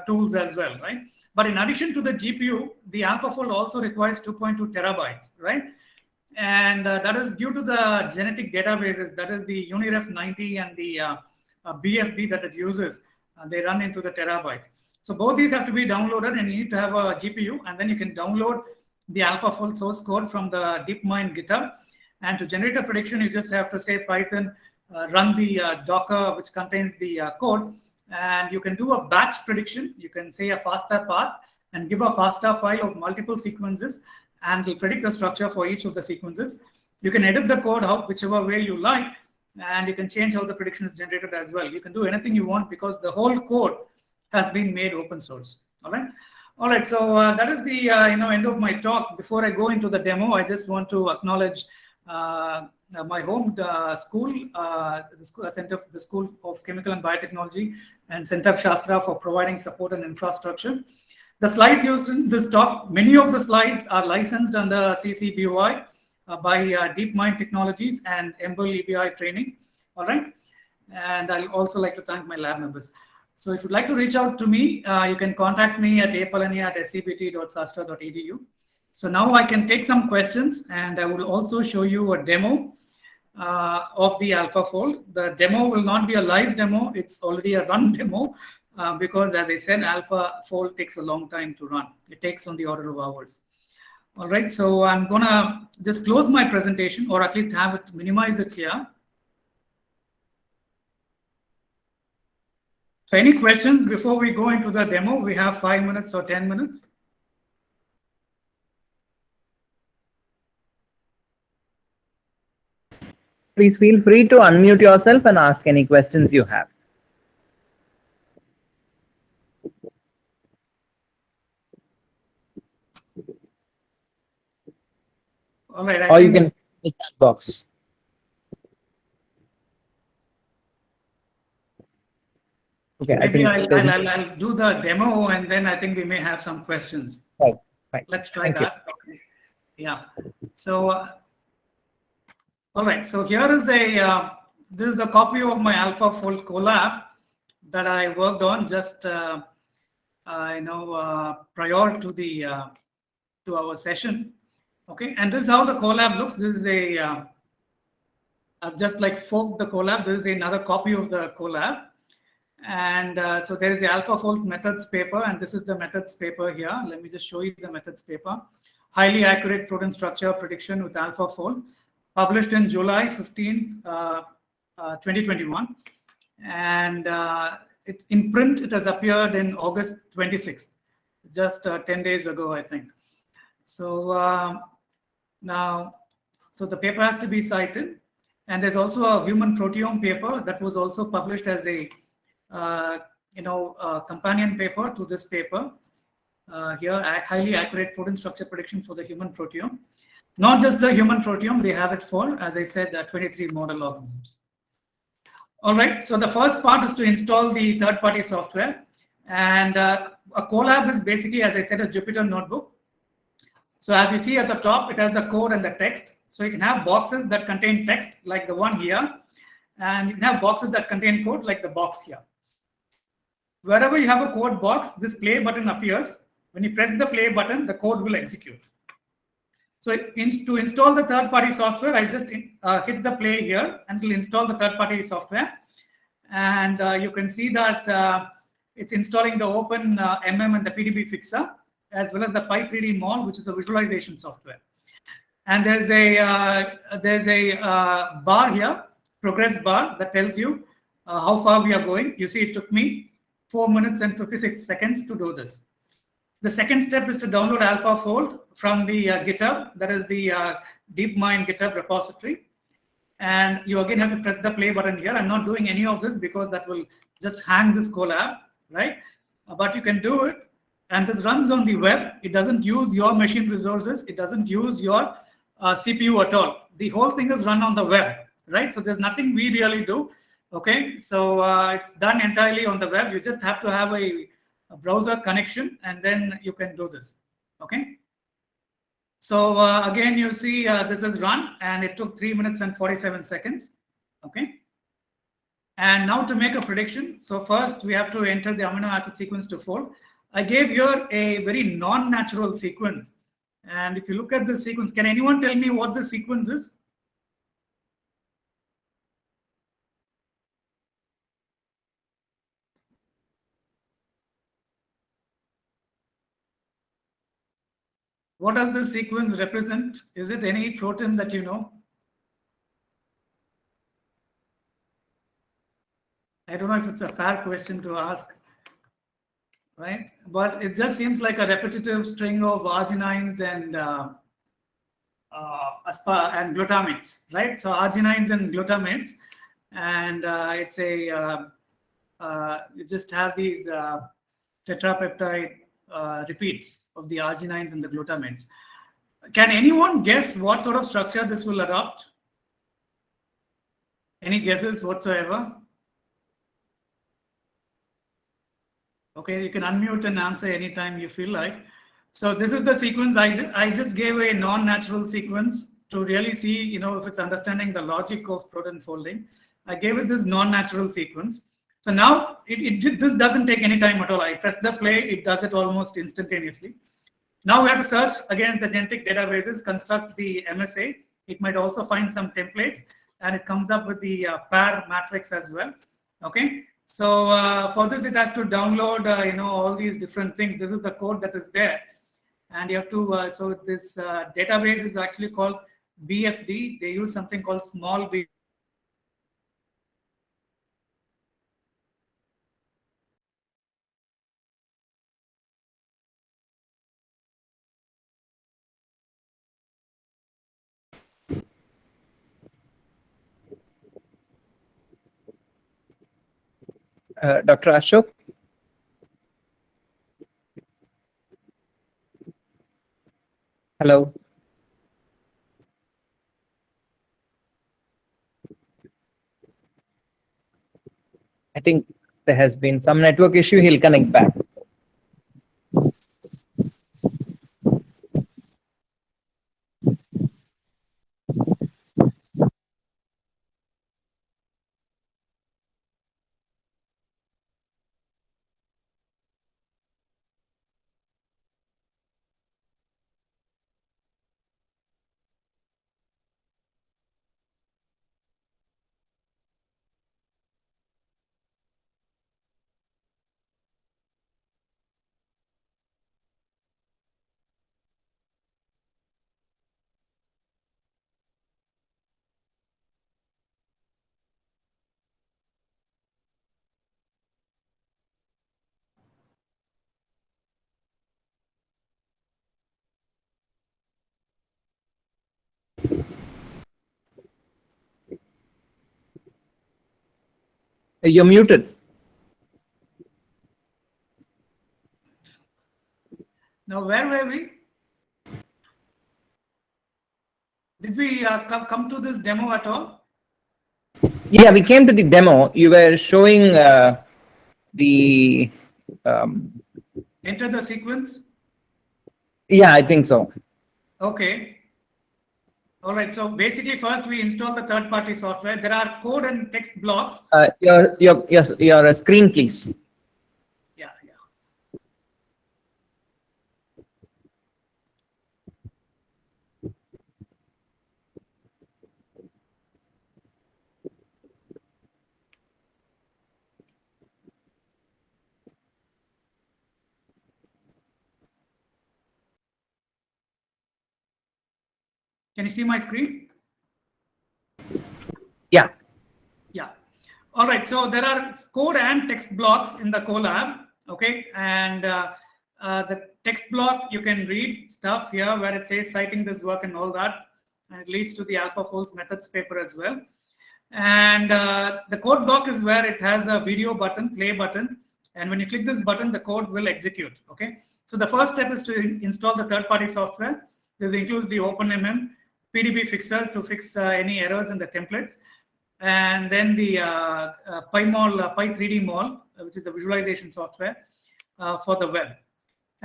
Speaker 1: tools as well, right? But in addition to the GPU, the AlphaFold also requires 2.2 terabytes, right? And that is due to the genetic databases, that is the UniRef 90 and the BFD that it uses. They run into the terabytes. So both these have to be downloaded, and you need to have a GPU, and then you can download the AlphaFold source code from the DeepMind GitHub. And to generate a prediction, you just have to say Python, run the Docker, which contains the code, and you can do a batch prediction. You can say a FASTA path and give a FASTA file of multiple sequences, and it will predict the structure for each of the sequences. You can edit the code whichever way you like, and you can change how the prediction is generated as well. You can do anything you want because the whole code has been made open source. All right. So that is the end of my talk. Before I go into the demo, I just want to acknowledge my home school, the School of Chemical and Biotechnology, and Centak Shastra for providing support and infrastructure. The slides used in this talk, many of the slides are licensed under CC BY by DeepMind Technologies and EMBL EBI training. All right. And I'll also like to thank my lab members. So if you'd like to reach out to me, you can contact me at apalani@scbt.sastra.edu. So now I can take some questions, and I will also show you a demo of the AlphaFold. The demo will not be a live demo. It's already a run demo because, as I said, AlphaFold takes a long time to run. It takes on the order of hours. All right, so I'm gonna just close my presentation, or at least have it, minimize it here. So any questions before we go into the demo? We have 5 minutes or 10 minutes.
Speaker 2: Please feel free to unmute yourself and ask any questions you have.
Speaker 1: All right.
Speaker 2: Or you can the chat box. Okay,
Speaker 1: maybe I'll do the demo, and then I think we may have some questions.
Speaker 2: Right.
Speaker 1: Let's try that. Okay. Yeah. So, all right. So here is this is a copy of my AlphaFold Colab that I worked on just prior to the to our session. Okay, and this is how the Colab looks. This is I've just like forked the Colab. This is another copy of the Colab. And so there is the AlphaFold's methods paper, and this is the methods paper here. Let me just show you the methods paper. Highly accurate protein structure prediction with AlphaFold, published in July 15th, 2021. And in print, it has appeared in August 26th, just 10 days ago, I think. So so the paper has to be cited. And there's also a human proteome paper that was also published as a companion paper to this paper. Here, highly accurate protein structure prediction for the human proteome. Not just the human proteome, they have it for, as I said, 23 model organisms. All right, so the first part is to install the third-party software. And a Colab is basically, as I said, a Jupyter notebook. So as you see at the top, it has a code and the text. So you can have boxes that contain text, like the one here. And you can have boxes that contain code, like the box here. Wherever you have a code box, this play button appears. When you press the play button, the code will execute. So to install the third-party software, I just hit the play here, and it will install the third-party software. And you can see that it's installing the Open MM and the PDB Fixer, as well as the Py3D Mall, which is a visualization software. And there's a bar here, progress bar, that tells you how far we are going. You see, it took me 4 minutes and 56 seconds to do this. The second step is to download AlphaFold from the GitHub. That is the DeepMind GitHub repository. And you again have to press the play button here. I'm not doing any of this because that will just hang this Colab, right? But you can do it. And this runs on the web. It doesn't use your machine resources. It doesn't use your CPU at all. The whole thing is run on the web, right? So there's nothing we really do. Okay, so it's done entirely on the web. You just have to have a browser connection, and then you can do this. Okay. So again, you see this is run, and it took 3 minutes and 47 seconds. Okay. And now to make a prediction, so first we have to enter the amino acid sequence to fold. I gave here a very non-natural sequence. And if you look at the sequence, can anyone tell me what the sequence is? What does this sequence represent? Is it any protein that you know? I don't know if it's a fair question to ask, right? But it just seems like a repetitive string of arginines and glutamates, right? So arginines and glutamates, and it's a you just have these tetrapeptide repeats of the arginines and the glutamates. Can anyone guess what sort of structure this will adopt? Any guesses whatsoever? Okay, you can unmute and answer anytime you feel like. So this is the sequence. I just gave a non-natural sequence to really see, you know, if it's understanding the logic of protein folding. I gave it this non-natural sequence. So now this doesn't take any time at all. I press the play, it does it almost instantaneously. Now we have to search against the genetic databases, construct the MSA. It might also find some templates, and it comes up with the pair matrix as well. Okay. So for this, it has to download, you know, all these different things. This is the code that is there, and you have to. So this database is actually called BFD. They use something called small b.
Speaker 2: Dr. Ashok? Hello? I think there has been some network issue. He'll connect back. You're muted.
Speaker 1: Now, where were we? Did we come to this demo at all?
Speaker 2: Yeah, we came to the demo. You were showing the.
Speaker 1: Enter the sequence.
Speaker 2: Yeah, I think so.
Speaker 1: Okay. All right. So basically, first we install the third-party software. There are code and text blocks.
Speaker 2: Your screen, please.
Speaker 1: Yeah. Can you see my screen?
Speaker 2: Yeah.
Speaker 1: Yeah. All right. So there are code and text blocks in the Colab. Okay. And the text block, you can read stuff here where it says citing this work and all that. And it leads to the AlphaFolds methods paper as well. And the code block is where it has a video button, play button. And when you click this button, the code will execute. Okay. So the first step is to install the third-party software. This includes the OpenMM, PDB fixer to fix any errors in the templates, and then the PyMol, Py3D Mol, which is the visualization software for the web.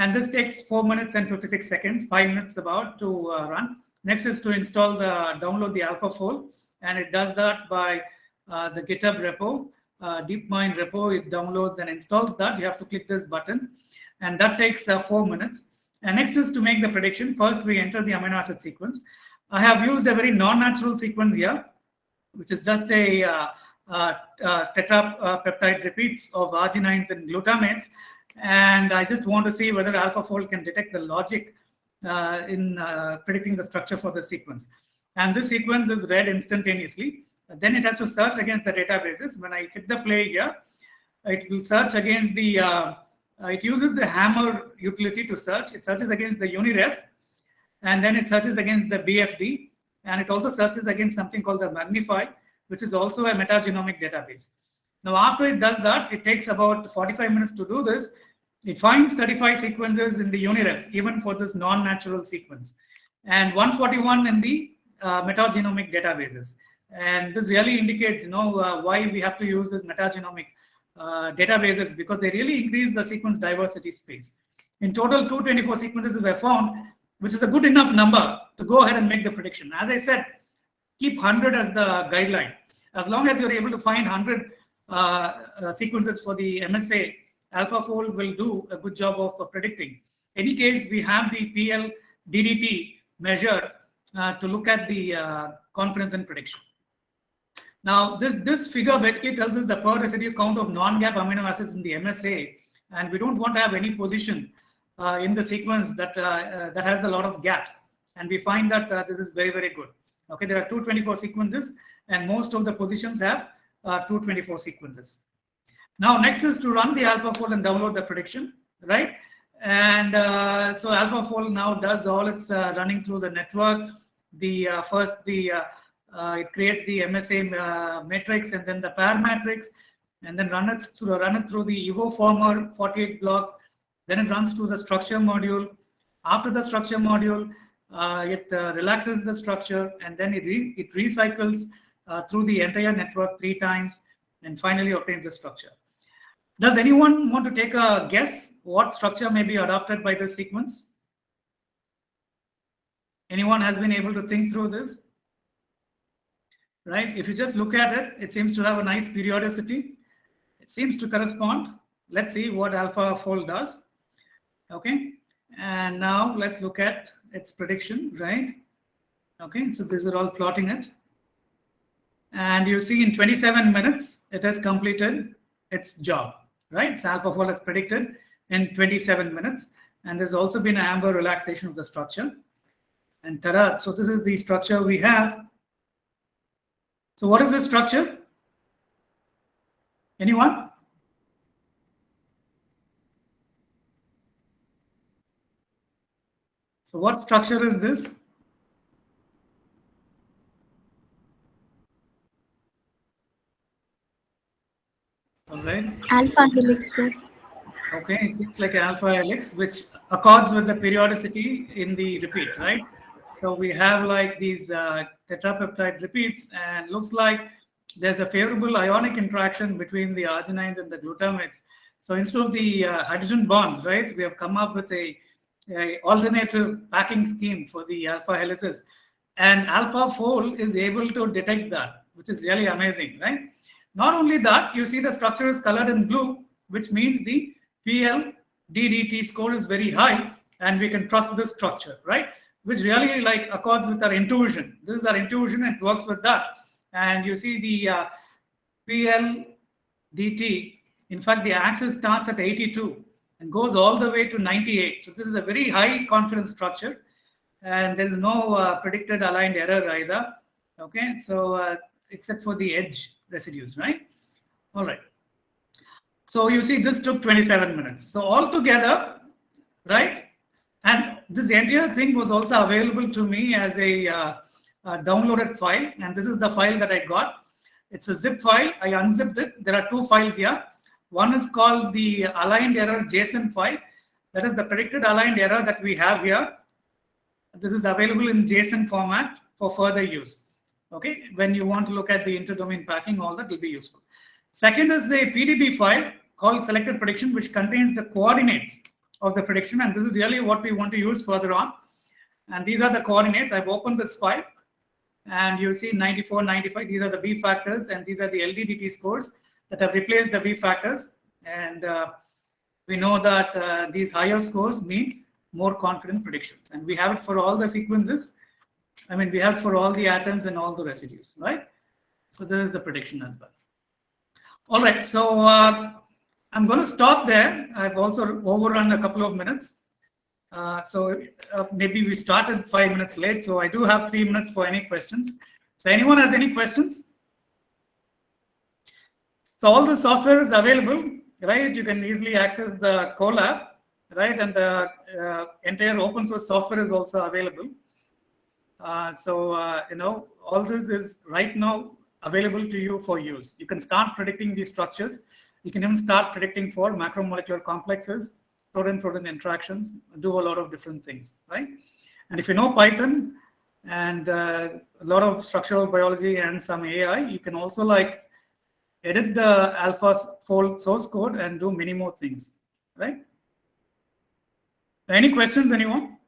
Speaker 1: And this takes 4 minutes and 56 seconds, 5 minutes about to run. Next is to download the AlphaFold, and it does that by the GitHub repo, DeepMind repo. It downloads and installs that. You have to click this button, and that takes 4 minutes. And next is to make the prediction. First, we enter the amino acid sequence. I have used a very non-natural sequence here, which is just a tetrapeptide repeats of arginines and glutamates. And I just want to see whether AlphaFold can detect the logic in predicting the structure for the sequence. And this sequence is read instantaneously. Then it has to search against the databases. When I hit the play here, it will search against the, it uses the hammer utility to search. It searches against the UniRef, and then it searches against the BFD, and it also searches against something called the Magnify, which is also a metagenomic database. Now, after it does that, it takes about 45 minutes to do this. It finds 35 sequences in the UniRef, even for this non-natural sequence, and 141 in the metagenomic databases. And this really indicates, why we have to use this metagenomic databases, because they really increase the sequence diversity space. In total, 224 sequences were found, which is a good enough number to go ahead and make the prediction. As I said, keep 100 as the guideline. As long as you're able to find 100 sequences for the MSA, AlphaFold will do a good job of predicting. In any case, we have the PL DDT measure to look at the confidence in prediction. Now, this figure basically tells us the per residue count of non-gap amino acids in the MSA, and we don't want to have any position in the sequence that that has a lot of gaps. And we find that this is very, very good. Okay, there are 224 sequences, and most of the positions have 224 sequences. Now, next is to run the AlphaFold and download the prediction, right? And so AlphaFold now does all its running through the network. It creates the MSA matrix and then the pair matrix, and then run it through the EvoFormer 48 block. Then it runs through the structure module. After the structure module, it relaxes the structure, and then it recycles through the entire network 3 times, and finally obtains the structure. Does anyone want to take a guess what structure may be adopted by this sequence? Anyone has been able to think through this? Right? If you just look at it, it seems to have a nice periodicity. It seems to correspond. Let's see what AlphaFold does. Okay. And now let's look at its prediction, right? Okay. So these are all plotting it. And you see in 27 minutes, it has completed its job, right? So AlphaFold has predicted in 27 minutes. And there's also been an amber relaxation of the structure. And ta-da! So this is the structure we have. So what is this structure? Anyone? So what structure is this? All right.
Speaker 3: Alpha helix, sir.
Speaker 1: Okay, it looks like an alpha helix, which accords with the periodicity in the repeat, right? So we have like these tetrapeptide repeats, and looks like there's a favorable ionic interaction between the arginines and the glutamates. So instead of the hydrogen bonds, right, we have come up with a alternative packing scheme for the alpha helices. And AlphaFold is able to detect that, which is really amazing, right? Not only that, you see the structure is colored in blue, which means the PL DDT score is very high, and we can trust this structure, right? Which really like accords with our intuition. This is our intuition, it works with that. And you see the PLDT, in fact, the axis starts at 82 and goes all the way to 98. So this is a very high confidence structure, and there is no predicted aligned error either. Okay, so except for the edge residues, right? All right. So you see this took 27 minutes. So altogether, right? And this entire thing was also available to me as a downloaded file. And this is the file that I got. It's a zip file. I unzipped it. There are 2 files here. One is called the aligned error JSON file. That is the predicted aligned error that we have here. This is available in JSON format for further use. Okay, when you want to look at the interdomain packing, all that will be useful. Second is the PDB file called selected prediction, which contains the coordinates of the prediction, and this is really what we want to use further on. And these are the coordinates. I've opened this file, and you see 94, 95. These are the B factors, and these are the LDDT scores that have replaced the B factors. And we know that these higher scores mean more confident predictions. And we have it for all the sequences. I mean, we have it for all the atoms and all the residues, right? So this is the prediction as well. All right, so I'm going to stop there. I've also overrun a couple of minutes. So maybe we started 5 minutes late. So I do have 3 minutes for any questions. So anyone has any questions? So all the software is available, right? You can easily access the Colab, right? And the entire open source software is also available. You know, all this is right now available to you for use. You can start predicting these structures. You can even start predicting for macromolecular complexes, protein-protein interactions, do a lot of different things, right? And if you know Python and a lot of structural biology and some AI, you can also like edit the AlphaFold source code and do many more things, right? Any questions, anyone?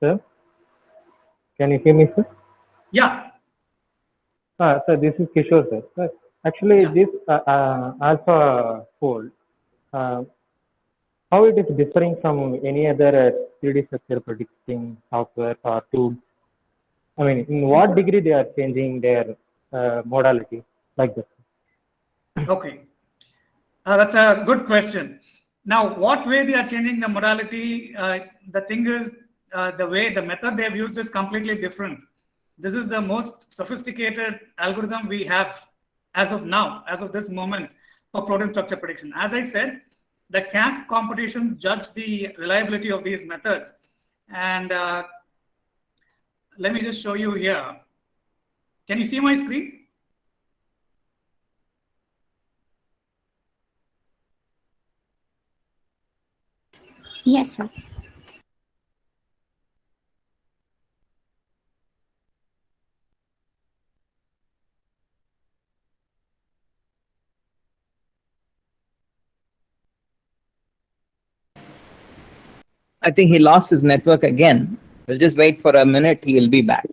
Speaker 3: Sir, can you hear me, sir?
Speaker 1: Yeah.
Speaker 3: So this is Kishore, sir. Sir, actually,
Speaker 1: Yeah.
Speaker 3: this AlphaFold, how it is differing from any other 3D structure predicting software or tools? I mean, in what degree they are changing their modality like this?
Speaker 1: Okay. That's a good question. Now, what way they are changing the modality? The thing is, the method they have used is completely different. This is the most sophisticated algorithm we have as of now, as of this moment, for protein structure prediction. As I said, the CASP competitions judge the reliability of these methods. And let me just show you here. Can you see my screen?
Speaker 4: Yes, sir.
Speaker 2: I think he lost his network again. We'll just wait for a minute. He'll be back.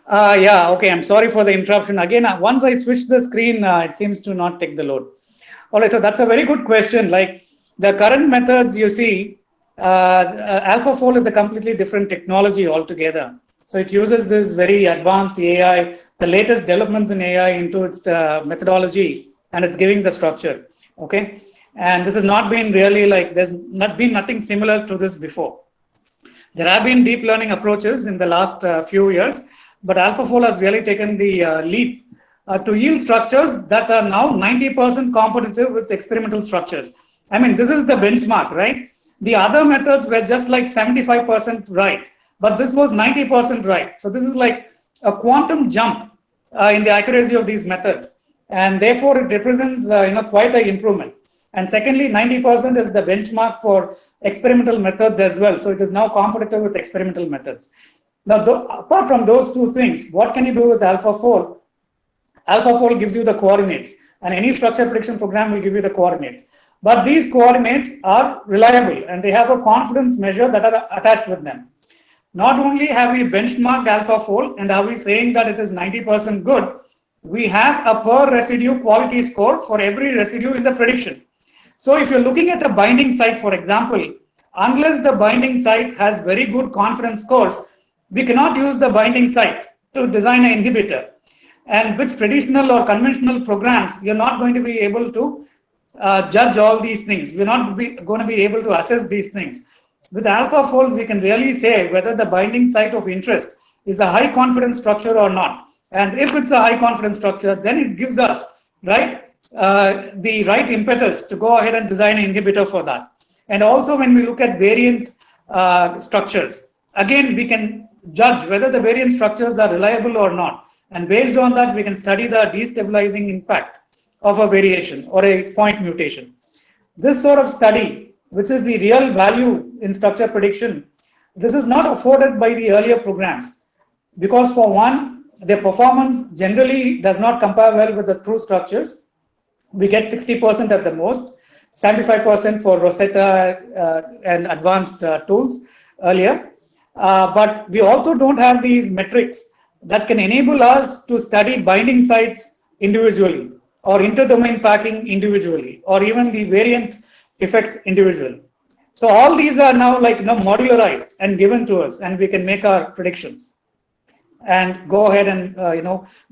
Speaker 1: Yeah, okay. I'm sorry for the interruption. Again, once I switch the screen, it seems to not take the load. All right, so that's a very good question. Like the current methods you see, AlphaFold is a completely different technology altogether. So it uses this very advanced AI, the latest developments in AI into its methodology, and it's giving the structure. Okay, and this has not been really like, there's not been nothing similar to this before. There have been deep learning approaches in the last few years, but AlphaFold has really taken the leap to yield structures that are now 90% competitive with experimental structures. I mean, this is the benchmark, right? The other methods were just like 75% right, but this was 90% right. So this is like a quantum jump in the accuracy of these methods, and therefore it represents quite an improvement. And secondly, 90% is the benchmark for experimental methods as well. So it is now competitive with experimental methods. Now, apart from those two things, what can you do with AlphaFold? AlphaFold gives you the coordinates, and any structure prediction program will give you the coordinates. But these coordinates are reliable, and they have a confidence measure that are attached with them. Not only have we benchmarked AlphaFold and are we saying that it is 90% good, we have a per residue quality score for every residue in the prediction. So if you're looking at a binding site, for example, unless the binding site has very good confidence scores, we cannot use the binding site to design an inhibitor. And with traditional or conventional programs, you're not going to be able to judge all these things. We're not going to be able to assess these things. With AlphaFold, we can really say whether the binding site of interest is a high confidence structure or not. And if it's a high confidence structure, then it gives us the right impetus to go ahead and design an inhibitor for that. And also when we look at variant structures, again, we can judge whether the variant structures are reliable or not. And based on that, we can study the destabilizing impact of a variation or a point mutation. This sort of study, which is the real value in structure prediction, this is not afforded by the earlier programs, because for one, their performance generally does not compare well with the true structures. We get 60% at the most, 75% for Rosetta and advanced tools earlier. But we also don't have these metrics that can enable us to study binding sites individually, or interdomain packing individually, or even the variant effects individually. So all these are now modularized and given to us, and we can make our predictions and go ahead and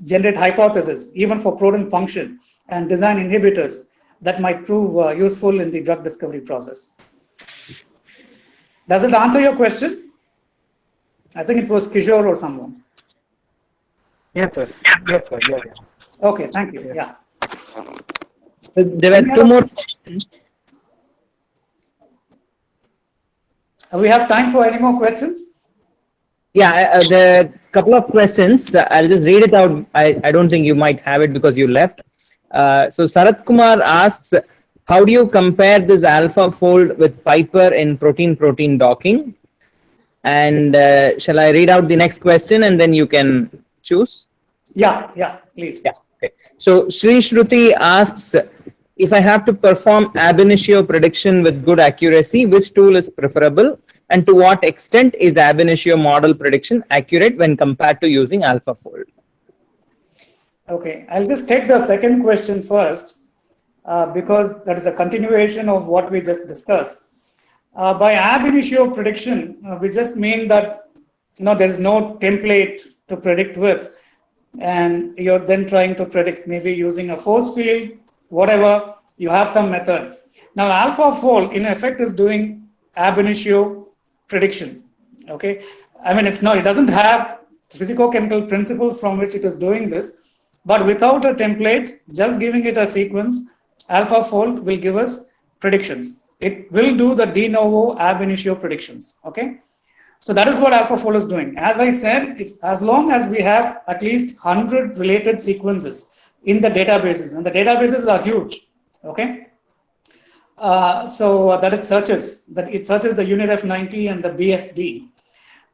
Speaker 1: generate hypotheses even for proton function and design inhibitors that might prove useful in the drug discovery process. Does it answer your question? I think it was Kishore or someone.
Speaker 3: Yes, sir. Yes, sir. Yeah.
Speaker 1: Okay, thank you. Yeah.
Speaker 2: There were two more questions.
Speaker 1: We have time for any more questions?
Speaker 2: Yeah, the couple of questions. I'll just read it out. I don't think you might have it because you left. So Sarat Kumar asks, how do you compare this AlphaFold with Piper in protein-protein docking? And shall I read out the next question and then you can choose?
Speaker 1: Yeah, please.
Speaker 2: Yeah. Okay. So Sri Shruti asks, if I have to perform ab initio prediction with good accuracy, which tool is preferable? And to what extent is ab initio model prediction accurate when compared to using AlphaFold?
Speaker 1: Okay, I'll just take the second question first, because that is a continuation of what we just discussed. By ab initio prediction, we just mean that there is no template to predict with, and you're then trying to predict maybe using a force field, whatever, you have some method. Now AlphaFold in effect is doing ab initio prediction. Okay, I mean it doesn't have physicochemical principles from which it is doing this, but without a template, just giving it a sequence, AlphaFold will give us predictions. It will do the de novo ab initio predictions. Okay, so that is what AlphaFold is doing. As I said, as long as we have at least 100 related sequences in the databases, and the databases are huge. Okay, so that it searches the UNIREF 90 and the BFD.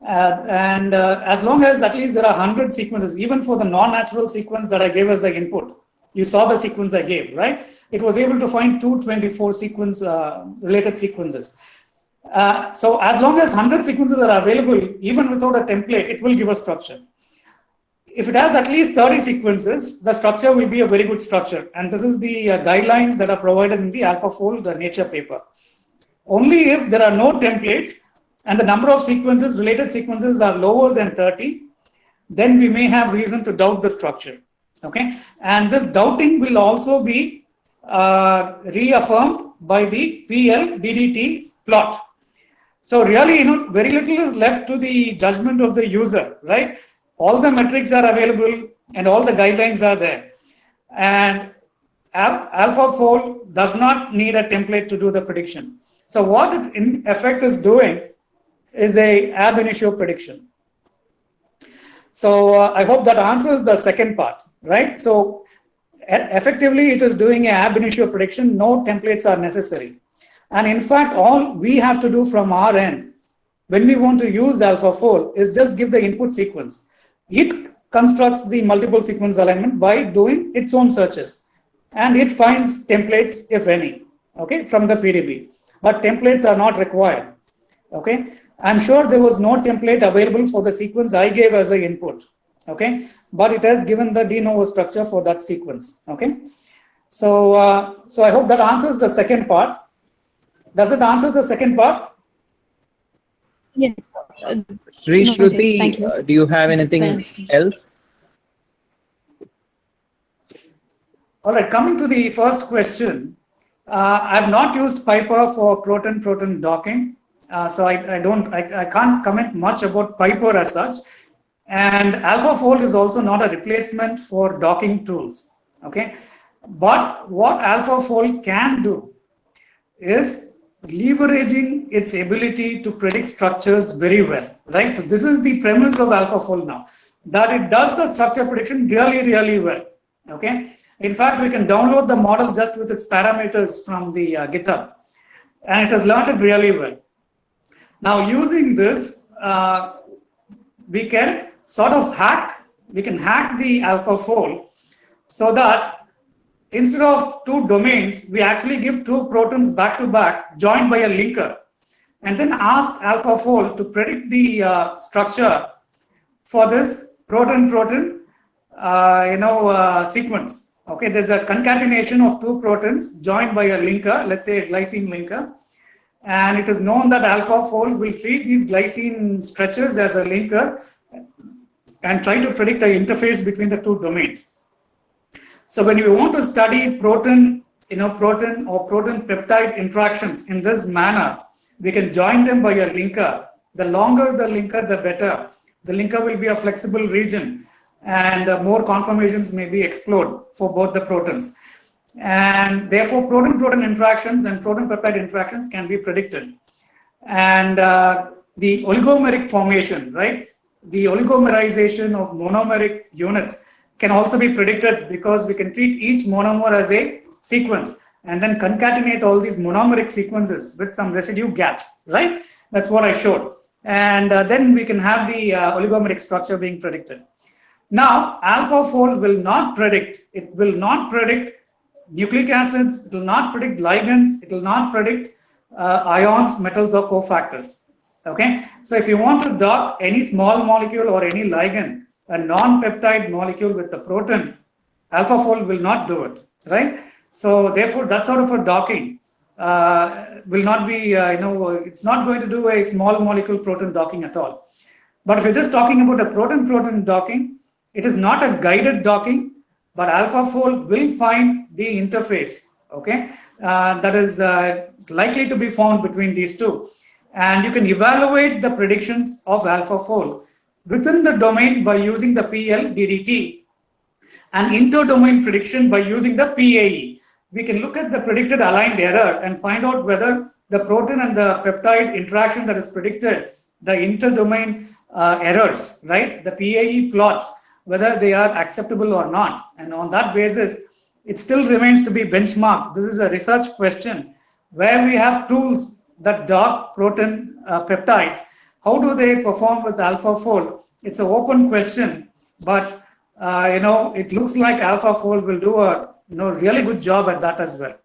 Speaker 1: As long as at least there are 100 sequences, even for the non-natural sequence that I gave as the input, you saw the sequence I gave, right? It was able to find 224 related sequences. So as long as 100 sequences are available, even without a template, it will give a structure. If it has at least 30 sequences, the structure will be a very good structure. And this is the guidelines that are provided in the AlphaFold Nature paper. Only if there are no templates and the number of sequences, related sequences are lower than 30, then we may have reason to doubt the structure. Okay, and this doubting will also be reaffirmed by the PL-DDT plot. So really, very little is left to the judgment of the user, right? All the metrics are available and all the guidelines are there. And AlphaFold does not need a template to do the prediction. So what it in effect is doing is a ab initio prediction. So I hope that answers the second part, right? So
Speaker 5: effectively it is doing a ab initio prediction. No templates are necessary. And in fact, all we have to do from our end, when we want to use AlphaFold, is just give the input sequence. It constructs the multiple sequence alignment by doing its own searches. And it finds templates, if any, okay, from the PDB. But templates are not required, okay. I'm sure there was no template available for the sequence I gave as an input, okay. But it has given the de novo structure for that sequence, okay. So, so I hope that answers the second part. Does it answer the second part?
Speaker 6: Yes.
Speaker 2: Sri
Speaker 6: No,
Speaker 2: Shruti,
Speaker 6: thank you.
Speaker 2: do you have anything else?
Speaker 5: All right, coming to the first question, I've not used Piper for proton-proton docking, so I can't comment much about Piper as such. And AlphaFold is also not a replacement for docking tools, okay? But what AlphaFold can do is leveraging its ability to predict structures very well, right? So this is the premise of AlphaFold now, that it does the structure prediction really, really well, okay? In fact, we can download the model just with its parameters from the GitHub, and it has learned it really well. Now, using this, we can sort of hack the AlphaFold so that instead of two domains, we actually give two protons back to back joined by a linker, and then ask AlphaFold to predict the structure for this proton-proton sequence. Okay, there's a concatenation of two protons joined by a linker, let's say a glycine linker, and it is known that AlphaFold will treat these glycine stretches as a linker and try to predict the interface between the two domains. So when you want to study proton or proton peptide interactions in this manner, we can join them by a linker. The longer the linker, the better. The linker will be a flexible region, and more conformations may be explored for both the protons. And therefore, proton-proton interactions and proton-peptide interactions can be predicted. And the oligomeric formation, right? The oligomerization of monomeric units can also be predicted, because we can treat each monomer as a sequence and then concatenate all these monomeric sequences with some residue gaps, right? That's what I showed. And then we can have the oligomeric structure being predicted. Now, AlphaFold will not predict, it will not predict nucleic acids, it will not predict ligands, it will not predict ions, metals, or cofactors. Okay, so if you want to dock any small molecule or any ligand, a non-peptide molecule with the proton, AlphaFold will not do it, right? So therefore, that sort of a docking will not be, it's not going to do a small molecule proton docking at all. But if you're just talking about a proton-proton docking, it is not a guided docking, but AlphaFold will find the interface, okay, that is likely to be found between these two. And you can evaluate the predictions of AlphaFold within the domain by using the PL-DDT, and inter-domain prediction by using the PAE. We can look at the predicted aligned error and find out whether the proton and the peptide interaction that is predicted, the inter-domain errors, right? The PAE plots, whether they are acceptable or not. And on that basis, it still remains to be benchmarked. This is a research question where we have tools that dock proton peptides. How do they perform with AlphaFold? It's an open question, but it looks like AlphaFold will do a really good job at that as well.